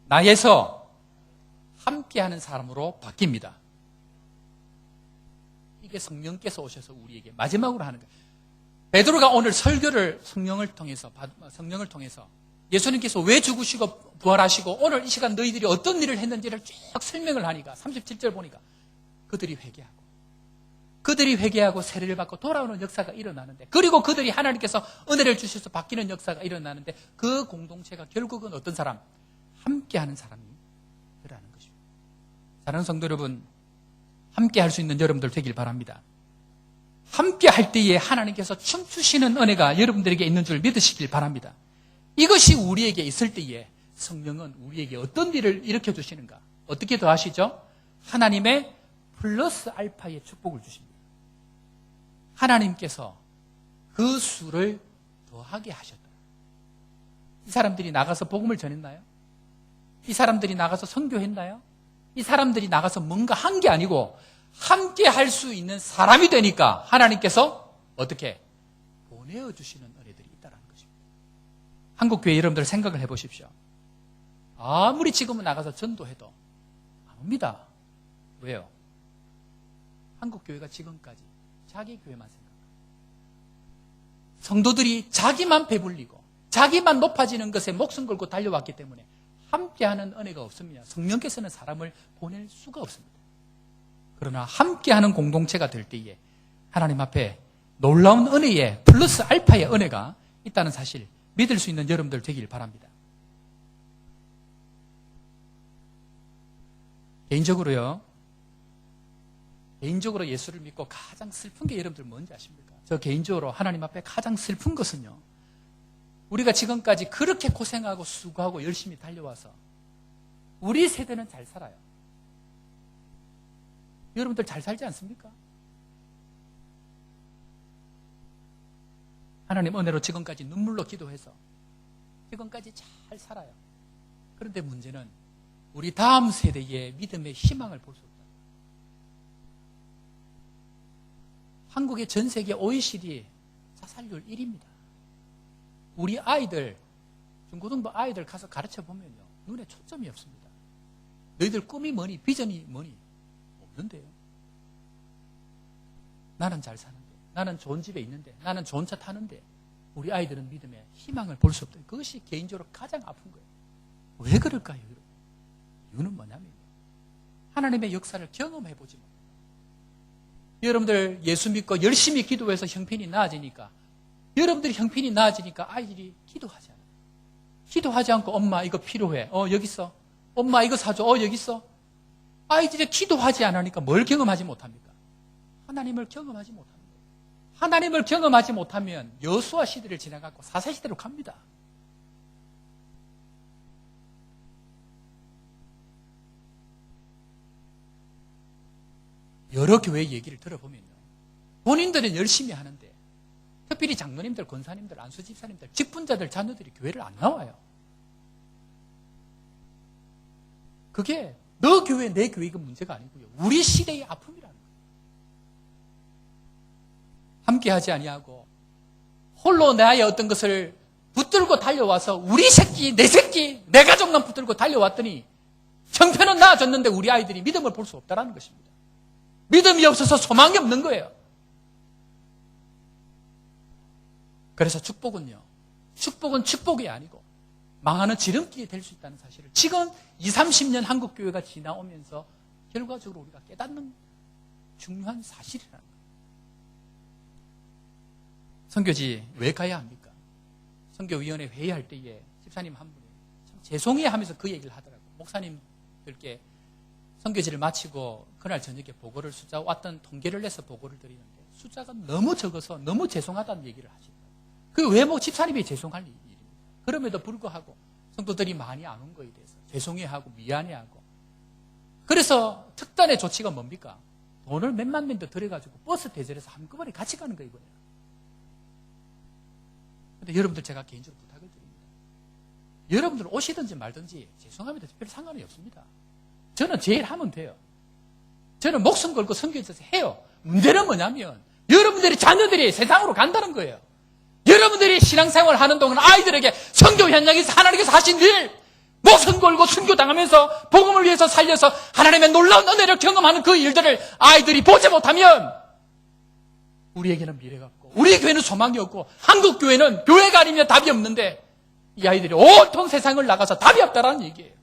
나에서 함께하는 사람으로 바뀝니다. 이게 성령께서 오셔서 우리에게 마지막으로 하는 거예요. 베드로가 오늘 설교를 성령을 통해서 예수님께서 왜 죽으시고 부활하시고 오늘 이 시간 너희들이 어떤 일을 했는지를 쭉 설명을 하니까 37절 보니까 그들이 회개하고 세례를 받고 돌아오는 역사가 일어나는데 그리고 그들이 하나님께서 은혜를 주셔서 바뀌는 역사가 일어나는데 그 공동체가 결국은 어떤 사람? 함께하는 사람이 되라는 것입니다. 사랑하는 성도 여러분, 함께할 수 있는 여러분들 되길 바랍니다. 함께 할 때에 하나님께서 춤추시는 은혜가 여러분들에게 있는 줄 믿으시길 바랍니다. 이것이 우리에게 있을 때에 성령은 우리에게 어떤 일을 일으켜 주시는가? 어떻게 더하시죠? 하나님의 플러스 알파의 축복을 주십니다. 하나님께서 그 수를 더하게 하셨다. 이 사람들이 나가서 복음을 전했나요? 이 사람들이 나가서 선교했나요? 이 사람들이 나가서 뭔가 한 게 아니고 함께 할 수 있는 사람이 되니까 하나님께서 어떻게 보내어 주시는 은혜들이 있다는 것입니다. 한국교회 여러분들 생각을 해보십시오. 아무리 지금은 나가서 전도해도 안 옵니다. 왜요? 한국교회가 지금까지 자기 교회만 생각합니다. 성도들이 자기만 배불리고 자기만 높아지는 것에 목숨 걸고 달려왔기 때문에 함께하는 은혜가 없으면 성령께서는 사람을 보낼 수가 없습니다. 그러나 함께하는 공동체가 될 때에 하나님 앞에 놀라운 은혜의 플러스 알파의 은혜가 있다는 사실 믿을 수 있는 여러분들 되길 바랍니다. 개인적으로 예수를 믿고 가장 슬픈 게 여러분들 뭔지 아십니까? 저 개인적으로 하나님 앞에 가장 슬픈 것은요, 우리가 지금까지 그렇게 고생하고 수고하고 열심히 달려와서 우리 세대는 잘 살아요. 여러분들 잘 살지 않습니까? 하나님 은혜로 지금까지 눈물로 기도해서 지금까지 잘 살아요. 그런데 문제는 우리 다음 세대의 믿음의 희망을 볼 수 없다. 한국의 전 세계 OECD 자살률 1위입니다. 우리 아이들, 중고등부 아이들 가서 가르쳐 보면요, 눈에 초점이 없습니다. 너희들 꿈이 뭐니, 비전이 뭐니? 없는데요. 나는 잘 사는데, 나는 좋은 집에 있는데, 나는 좋은 차 타는데, 우리 아이들은 믿음에 희망을 볼 수 없다. 그것이 개인적으로 가장 아픈 거예요. 왜 그럴까요, 여러분? 이유는 뭐냐면요, 하나님의 역사를 경험해보지 못해요. 여러분들 예수 믿고 열심히 기도해서 형편이 나아지니까, 여러분들이 형편이 나아지니까 아이들이 기도하지 않아요. 기도하지 않고 엄마 이거 필요해. 여기 있어. 엄마 이거 사줘. 여기 있어. 아이들이 기도하지 않으니까 뭘 경험하지 못합니까? 하나님을 경험하지 못합니다. 하나님을 경험하지 못하면 여호수아 시대를 지나가고 사사 시대로 갑니다. 여러 교회 얘기를 들어보면요, 본인들은 열심히 하는데 특별히 장로님들, 권사님들, 안수집사님들, 직분자들 자녀들이 교회를 안 나와요. 그게 너 교회, 내 교회가 문제가 아니고요, 우리 시대의 아픔이라는 거예요. 함께하지 아니하고 홀로 나의 어떤 것을 붙들고 달려와서 우리 새끼, 내 새끼, 내 가족만 붙들고 달려왔더니 형편은 나아졌는데 우리 아이들이 믿음을 볼 수 없다는 것입니다. 믿음이 없어서 소망이 없는 거예요. 그래서 축복은 축복이 아니고 망하는 지름길이 될 수 있다는 사실을 지금 20, 30년 한국교회가 지나오면서 결과적으로 우리가 깨닫는 중요한 사실이라는 거예요. 선교지 왜 가야 합니까? 선교위원회 회의할 때에 집사님 한 분이 참 죄송해 하면서 그 얘기를 하더라고요. 목사님들께 선교지를 마치고 그날 저녁에 보고를 숫자 왔던 통계를 내서 보고를 드리는데 숫자가 너무 적어서 너무 죄송하다는 얘기를 하시더라고요. 그 왜 집사님이 죄송할 일입니다. 그럼에도 불구하고 성도들이 많이 안 온 거에 대해서 죄송해하고 미안해하고, 그래서 특단의 조치가 뭡니까? 돈을 몇만 명도 들여가지고 버스 대절해서 한꺼번에 같이 가는 거예요. 그런데 여러분들 제가 개인적으로 부탁을 드립니다. 여러분들 오시든지 말든지 죄송합니다. 특별히 상관이 없습니다. 저는 제일 하면 돼요. 저는 목숨 걸고 선교지에서 해요. 문제는 뭐냐면 여러분들이 자녀들이 세상으로 간다는 거예요. 여러분들이 신앙생활 하는 동안 아이들에게 선교 현장에서 하나님께서 하신 일, 목숨 걸고 순교당하면서 복음을 위해서 살려서 하나님의 놀라운 은혜를 경험하는 그 일들을 아이들이 보지 못하면 우리에게는 미래가 없고 우리 교회는 소망이 없고 한국 교회는 교회가 아니면 답이 없는데 이 아이들이 온통 세상을 나가서 답이 없다라는 얘기예요.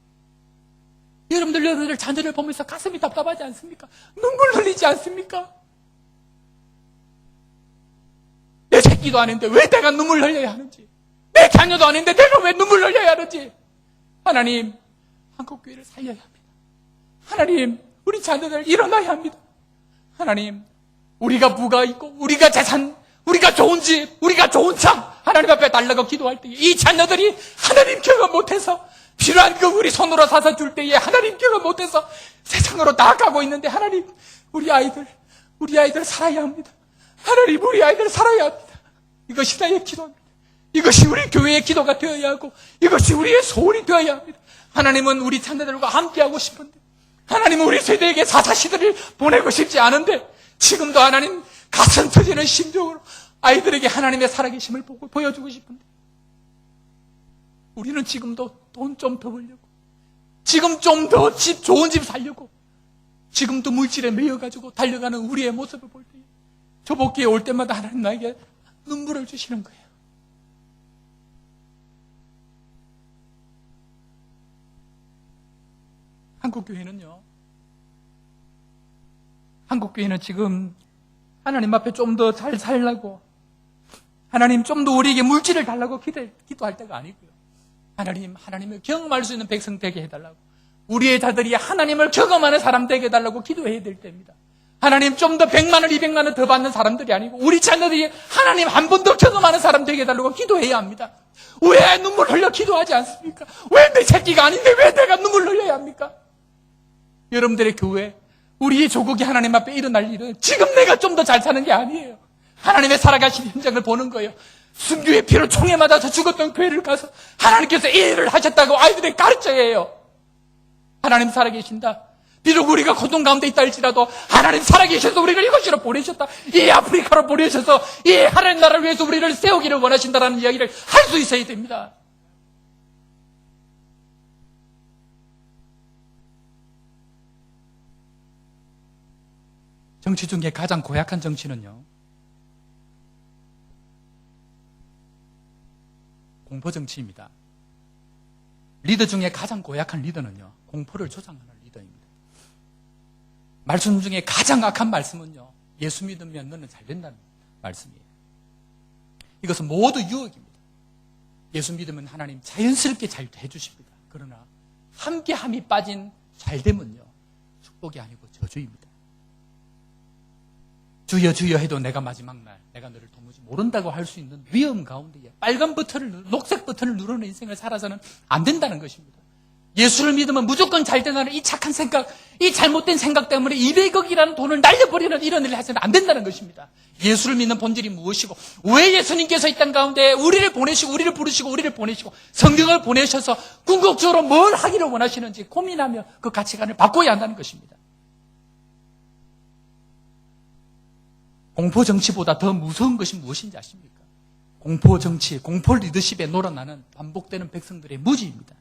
여러분들 자녀를 보면서 가슴이 답답하지 않습니까? 눈물 흘리지 않습니까? 내 새끼도 아닌데 왜 내가 눈물 흘려야 하는지, 내 자녀도 아닌데 내가 왜 눈물 흘려야 하는지. 하나님, 한국교회를 살려야 합니다. 하나님, 우리 자녀들 일어나야 합니다. 하나님, 우리가 부가 있고 우리가 재산, 우리가 좋은 집, 우리가 좋은 차 하나님 앞에 달라고 기도할 때에 이 자녀들이 하나님 경험 못해서 필요한 그 우리 손으로 사서 줄 때에 하나님 경험 못해서 세상으로 나아가고 있는데, 하나님, 우리 아이들 살아야 합니다. 하나님, 우리 아이들 살아야 합니다. 이것이 나의 기도입니다. 이것이 우리 교회의 기도가 되어야 하고 이것이 우리의 소원이 되어야 합니다. 하나님은 우리 자녀들과 함께하고 싶은데, 하나님은 우리 세대에게 사사시대를 보내고 싶지 않은데, 지금도 하나님 가슴 터지는 심정으로 아이들에게 하나님의 살아계심을 보여주고 싶은데, 우리는 지금도 돈 좀 더 벌려고, 지금 좀 더 좋은 집 살려고, 지금도 물질에 매여가지고 달려가는 우리의 모습을 볼 때, 저복기에 올 때마다 하나님 나에게 눈물을 주시는 거예요. 한국교회는 지금 하나님 앞에 좀 더 잘 살라고, 하나님 좀 더 우리에게 물질을 달라고 기도할 때가 아니고요. 하나님을 경험할 수 있는 백성 되게 해달라고, 우리의 자들이 하나님을 경험하는 사람 되게 해달라고 기도해야 될 때입니다. 하나님 좀 더 100만 원, 200만 원 더 받는 사람들이 아니고 우리 자녀들이 하나님 한 번 더 경험하는 사람 되게 해달라고 기도해야 합니다. 왜 눈물 흘려 기도하지 않습니까? 왜 내 새끼가 아닌데 왜 내가 눈물 흘려야 합니까? 여러분들의 교회, 우리의 조국이 하나님 앞에 일어날 일은 지금 내가 좀 더 잘 사는 게 아니에요. 하나님의 살아가신 현장을 보는 거예요. 순교의 피로 총에 맞아서 죽었던 교회를 가서 하나님께서 이 일을 하셨다고 아이들에게 가르쳐야 해요. 하나님 살아계신다. 비록 우리가 고통 가운데 있다 할지라도 하나님 살아계셔서 우리를 이곳으로 보내셨다. 이 아프리카로 보내셔서 이 하나님 나라를 위해서 우리를 세우기를 원하신다라는 이야기를 할 수 있어야 됩니다. 정치 중에 가장 고약한 정치는요, 공포 정치입니다. 리더 중에 가장 고약한 리더는요, 공포를 조장하는 리더입니다. 말씀 중에 가장 악한 말씀은요, 예수 믿으면 너는 잘 된다는 말씀이에요. 이것은 모두 유혹입니다. 예수 믿으면 하나님 자연스럽게 잘 해주십니다. 그러나 함께함이 빠진 잘됨은요, 축복이 아니고 저주입니다. 주여 주여 해도 내가 마지막 날 내가 너를 도무지 모른다고 할 수 있는 위험 가운데 빨간 버튼을, 녹색 버튼을 누르는 인생을 살아서는 안 된다는 것입니다. 예수를 믿으면 무조건 잘 된다는 이 착한 생각, 이 잘못된 생각 때문에 200억이라는 돈을 날려버리는 이런 일을 해서는 안 된다는 것입니다. 예수를 믿는 본질이 무엇이고, 왜 예수님께서 이 땅 가운데 우리를 보내시고 우리를 부르시고 우리를 보내시고 성경을 보내셔서 궁극적으로 뭘 하기를 원하시는지 고민하며 그 가치관을 바꿔야 한다는 것입니다. 공포 정치보다 더 무서운 것이 무엇인지 아십니까? 공포 정치, 공포 리더십에 놀아나는 반복되는 백성들의 무지입니다.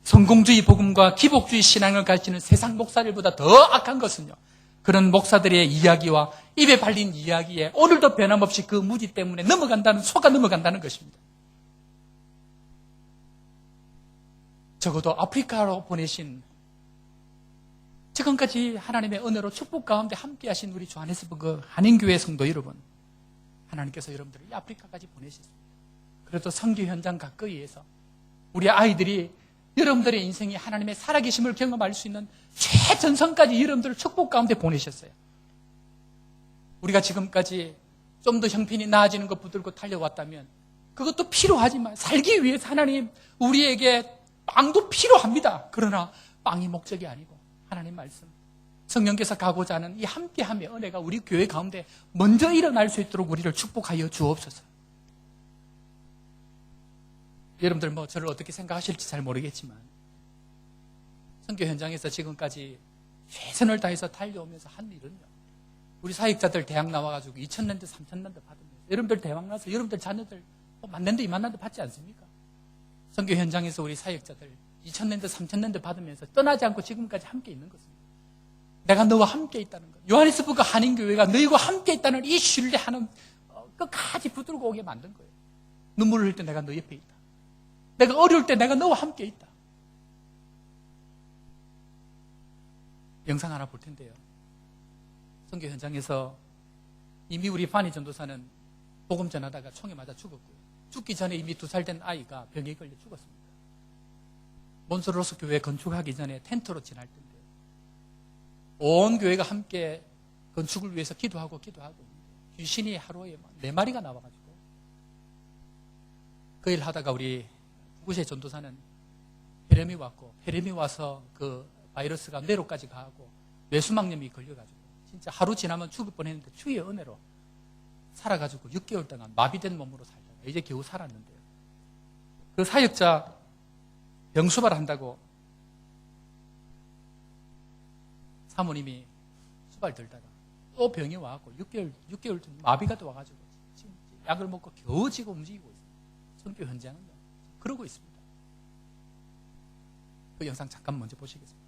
성공주의 복음과 기복주의 신앙을 가르치는 세상 목사들보다 더 악한 것은요, 그런 목사들의 이야기와 입에 발린 이야기에 오늘도 변함없이 그 무지 때문에 속아 넘어간다는 것입니다. 적어도 아프리카로 보내신, 지금까지 하나님의 은혜로 축복 가운데 함께 하신 우리 조하네스버그 한인교회 성도 여러분, 하나님께서 여러분들을 이 아프리카까지 보내셨습니다. 그래도 선교 현장 가까이에서 우리 아이들이 여러분들의 인생이 하나님의 살아계심을 경험할 수 있는 최전선까지 여러분들을 축복 가운데 보내셨어요. 우리가 지금까지 좀 더 형편이 나아지는 것 붙들고 달려왔다면 그것도 필요하지만 살기 위해서 하나님 우리에게 빵도 필요합니다. 그러나 빵이 목적이 아니고 하나님 말씀, 성령께서 가고자 하는 이 함께함의 은혜가 우리 교회 가운데 먼저 일어날 수 있도록 우리를 축복하여 주옵소서. 여러분들 저를 어떻게 생각하실지 잘 모르겠지만 선교 현장에서 지금까지 최선을 다해서 달려오면서 한 일은요, 우리 사역자들 대학 나와가지고 2,000랜드, 3,000랜드 받으면서 여러분들 대학 나서 여러분들 자녀들 만랜드, 2만랜드 받지 않습니까? 선교 현장에서 우리 사역자들 2,000랜드, 3,000랜드 받으면서 떠나지 않고 지금까지 함께 있는 것입니다. 내가 너와 함께 있다는 것, 요하네스버그 한인교회가 너희와 함께 있다는 이 신뢰하는 끝까지 붙들고 오게 만든 거예요. 눈물을 흘릴 때 내가 너 옆에 있다. 내가 어려울 때 내가 너와 함께 있다. 영상 하나 볼 텐데요. 선교 현장에서 이미 우리 파니 전도사는 복음 전하다가 총에 맞아 죽었고요. 죽기 전에 이미 2살 된 아이가 병에 걸려 죽었습니다. 몬스로스 교회 건축하기 전에 텐트로 지날 텐데요. 온 교회가 함께 건축을 위해서 기도하고 귀신이 하루에 4마리가 나와가지고 그 일 하다가 우리 구구세 전도사는 폐렴이 왔고, 폐렴이 와서 그 바이러스가 뇌로까지 가고 뇌수막염이 걸려가지고 진짜 하루 지나면 죽을 뻔했는데 주의 은혜로 살아가지고 6개월 동안 마비된 몸으로 살다가 이제 겨우 살았는데요. 그 사역자 병수발 한다고 사모님이 수발 들다가 또 병이 와갖고 6개월 전 마비가 또 와가지고 지금 약을 먹고 겨우 지고 움직이고 있습니다. 선교 현장은요, 그러고 있습니다. 그 영상 잠깐 먼저 보시겠습니다.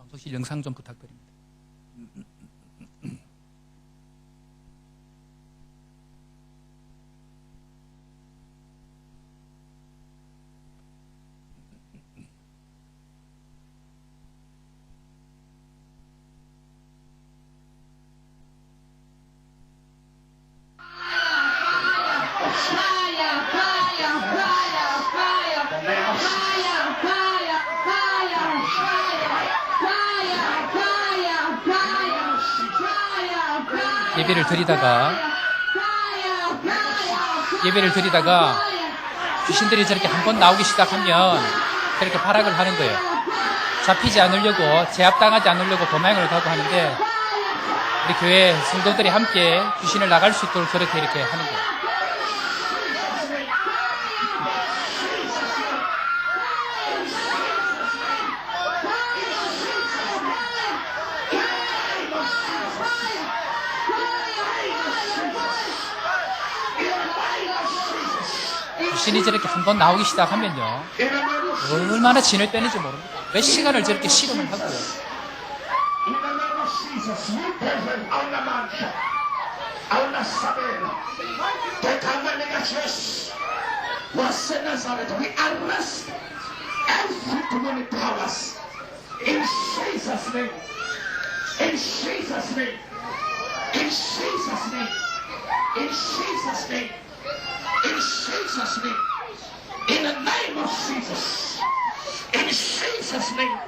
감독실 영상 좀 부탁드립니다. 예배를 드리다가 귀신들이 저렇게 한번 나오기 시작하면 그렇게 발악을 하는 거예요. 잡히지 않으려고, 제압당하지 않으려고 도망을 가고 하는데, 우리 교회 성도들이 함께 귀신을 나갈 수 있도록 저렇게 이렇게 하는 거예요. 귀신이 저렇게 한번 나오기 시작하면요, 얼마나 진을 빼는지 모릅니다. 몇 시간을 저렇게 실험을 하고요. In Jesus' name. In the name of Jesus. In Jesus' name.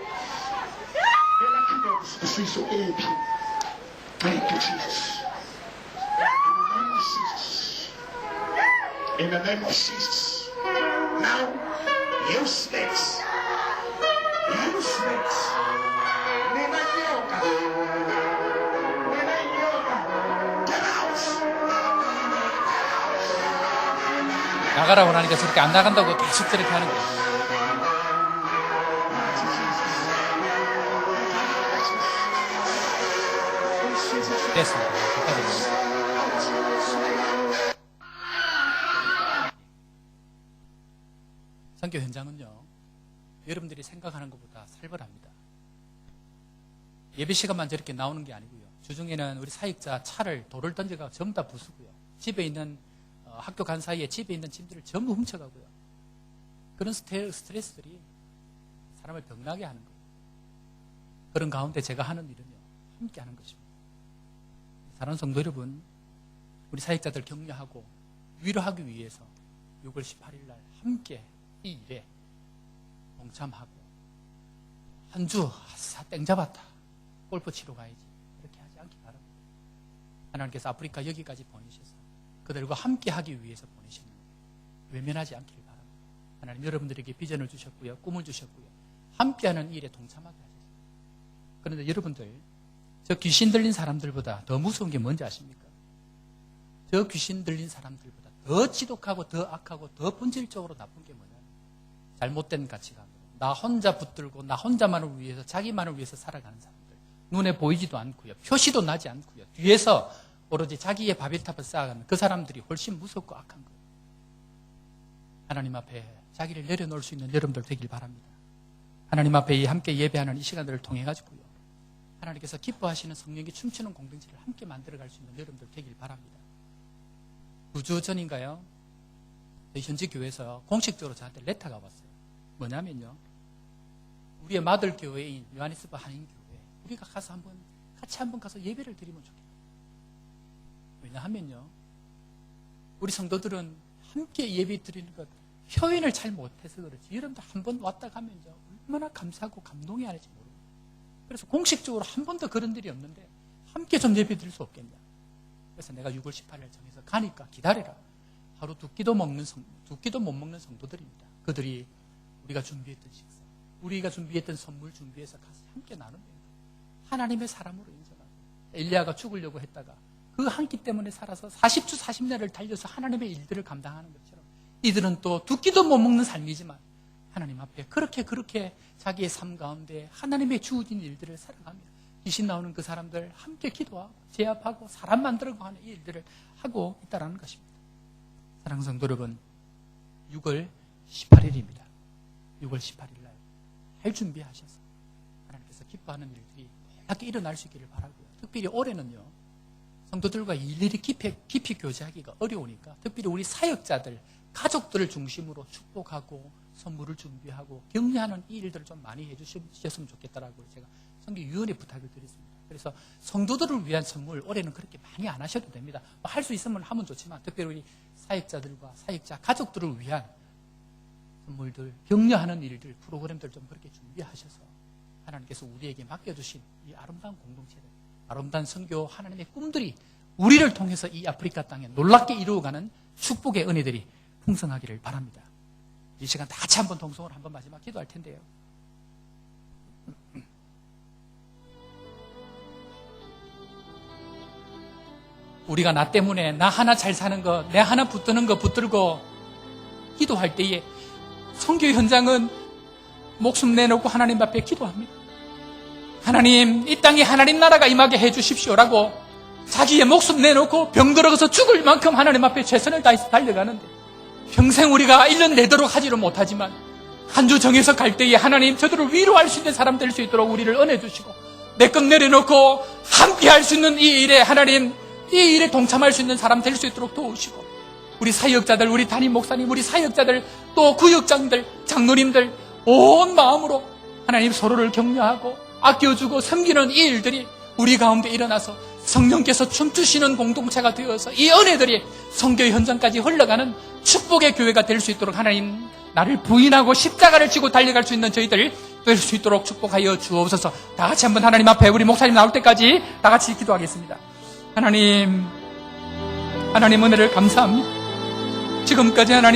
Thank you, Jesus. In the name of Jesus. Now, you snakes. You snakes. Get out. 나가라고 하니까 저렇게 안 나간다고 계속 저렇게 하는 거예요. 됐습니다. 축하드립니다. 선교 현장은요, 여러분들이 생각하는 것보다 살벌합니다. 예배 시간만 저렇게 나오는 게 아니고요. 주중에는 우리 사역자 차를 돌을 던져가 전부 다 부수고요. 집에 있는 학교 간 사이에 집에 있는 짐들을 전부 훔쳐가고요. 그런 스트레스들이 사람을 병나게 하는 거예요. 그런 가운데 제가 하는 일은요, 함께 하는 것입니다. 사랑하는 성도 여러분, 우리 사역자들 격려하고 위로하기 위해서 6월 18일 날 함께 이 일에 동참하고 한 주 땡 잡았다, 골프 치러 가야지, 그렇게 하지 않기 바랍니다. 하나님께서 아프리카 여기까지 보내셔서 그들과 함께 하기 위해서 보내셨는데 외면하지 않기를 바랍니다. 하나님 여러분들에게 비전을 주셨고요, 꿈을 주셨고요, 함께하는 일에 동참하게 하셨습니다. 그런데 여러분들, 저 귀신 들린 사람들보다 더 무서운 게 뭔지 아십니까? 저 귀신 들린 사람들보다 더 지독하고 더 악하고 더 본질적으로 나쁜 게 뭐냐? 잘못된 가치관으로 나 혼자 붙들고 나 혼자만을 위해서, 자기만을 위해서 살아가는 사람들, 눈에 보이지도 않고요, 표시도 나지 않고요, 뒤에서 오로지 자기의 바벨탑을 쌓아가는 그 사람들이 훨씬 무섭고 악한 거예요. 하나님 앞에 자기를 내려놓을 수 있는 여러분들 되길 바랍니다. 하나님 앞에 함께 예배하는 이 시간들을 통해 가지고요, 하나님께서 기뻐하시는 성령이 춤추는 공동체를 함께 만들어갈 수 있는 여러분들 되길 바랍니다. 9주 전인가요? 저희 현지 교회에서 공식적으로 저한테 레터가 왔어요. 뭐냐면요, 우리의 마들 교회인 요하네스버 한인교회, 우리가 가서 같이 한번 가서 예배를 드리면 좋겠다. 왜냐하면요, 우리 성도들은 함께 예배 드리는 것 표현을 잘 못해서 그렇지, 여러분들 한 번 왔다 가면요, 얼마나 감사하고 감동이 하는지 모르고, 그래서 공식적으로 한 번도 그런 일이 없는데 함께 좀 예배 드릴 수 없겠냐. 그래서 내가 6월 18일 정해서 가니까 기다려라. 하루 두 끼도 못 먹는 성도들입니다. 그들이 우리가 준비했던 식사, 우리가 준비했던 선물 준비해서 가서 함께 나누면 하나님의 사람으로 인정하고, 엘리야가 죽으려고 했다가 그 한 끼 때문에 살아서 40주 40년을 달려서 하나님의 일들을 감당하는 것처럼, 이들은 또 두 끼도 못 먹는 삶이지만 하나님 앞에 그렇게 자기의 삶 가운데 하나님의 주어진 일들을 살아가며 귀신 나오는 그 사람들 함께 기도하고 제압하고 사람 만들고 하는 이 일들을 하고 있다는 것입니다. 사랑하는 성도 여러분, 6월 18일입니다. 6월 18일 날 할 준비하셔서 하나님께서 기뻐하는 일들이 놀랍게 일어날 수 있기를 바라고요. 특별히 올해는요, 성도들과 일일이 깊이 교제하기가 어려우니까 특별히 우리 사역자들, 가족들을 중심으로 축복하고 선물을 준비하고 격려하는 이 일들을 좀 많이 해주셨으면 좋겠다라고 제가 선교위원회 부탁을 드렸습니다. 그래서 성도들을 위한 선물 올해는 그렇게 많이 안 하셔도 됩니다. 할 수 있으면 하면 좋지만 특별히 우리 사역자들과 사역자 가족들을 위한 선물들, 격려하는 일들, 프로그램들 좀 그렇게 준비하셔서 하나님께서 우리에게 맡겨주신 이 아름다운 공동체들, 아름다운 선교 하나님의 꿈들이 우리를 통해서 이 아프리카 땅에 놀랍게 이루어가는 축복의 은혜들이 풍성하기를 바랍니다. 이 시간 다 같이 한번 동성으로 한번 마지막 기도할 텐데요. 우리가 나 때문에 나 하나 잘 사는 거, 내 하나 붙드는 거 붙들고 기도할 때에 선교 현장은 목숨 내놓고 하나님 앞에 기도합니다. 하나님, 이 땅에 하나님 나라가 임하게 해주십시오라고 자기의 목숨 내놓고 병들어서 죽을 만큼 하나님 앞에 최선을 다해서 달려가는데 평생 우리가 1년 내도록 하지를 못하지만 한 주 정해서 갈 때에 하나님 저들을 위로할 수 있는 사람 될 수 있도록 우리를 은혜 주시고 내 것 내려놓고 함께 할 수 있는 이 일에 하나님, 이 일에 동참할 수 있는 사람 될 수 있도록 도우시고 우리 사역자들, 우리 담임 목사님, 우리 사역자들, 또 구역장들, 장로님들 온 마음으로 하나님 서로를 격려하고 아껴주고 섬기는 이 일들이 우리 가운데 일어나서 성령께서 춤추시는 공동체가 되어서 이 은혜들이 선교 현장까지 흘러가는 축복의 교회가 될 수 있도록 하나님, 나를 부인하고 십자가를 지고 달려갈 수 있는 저희들 될 수 있도록 축복하여 주옵소서. 다 같이 한번 하나님 앞에 우리 목사님 나올 때까지 다 같이 기도하겠습니다. 하나님 은혜를 감사합니다. 지금까지 하나님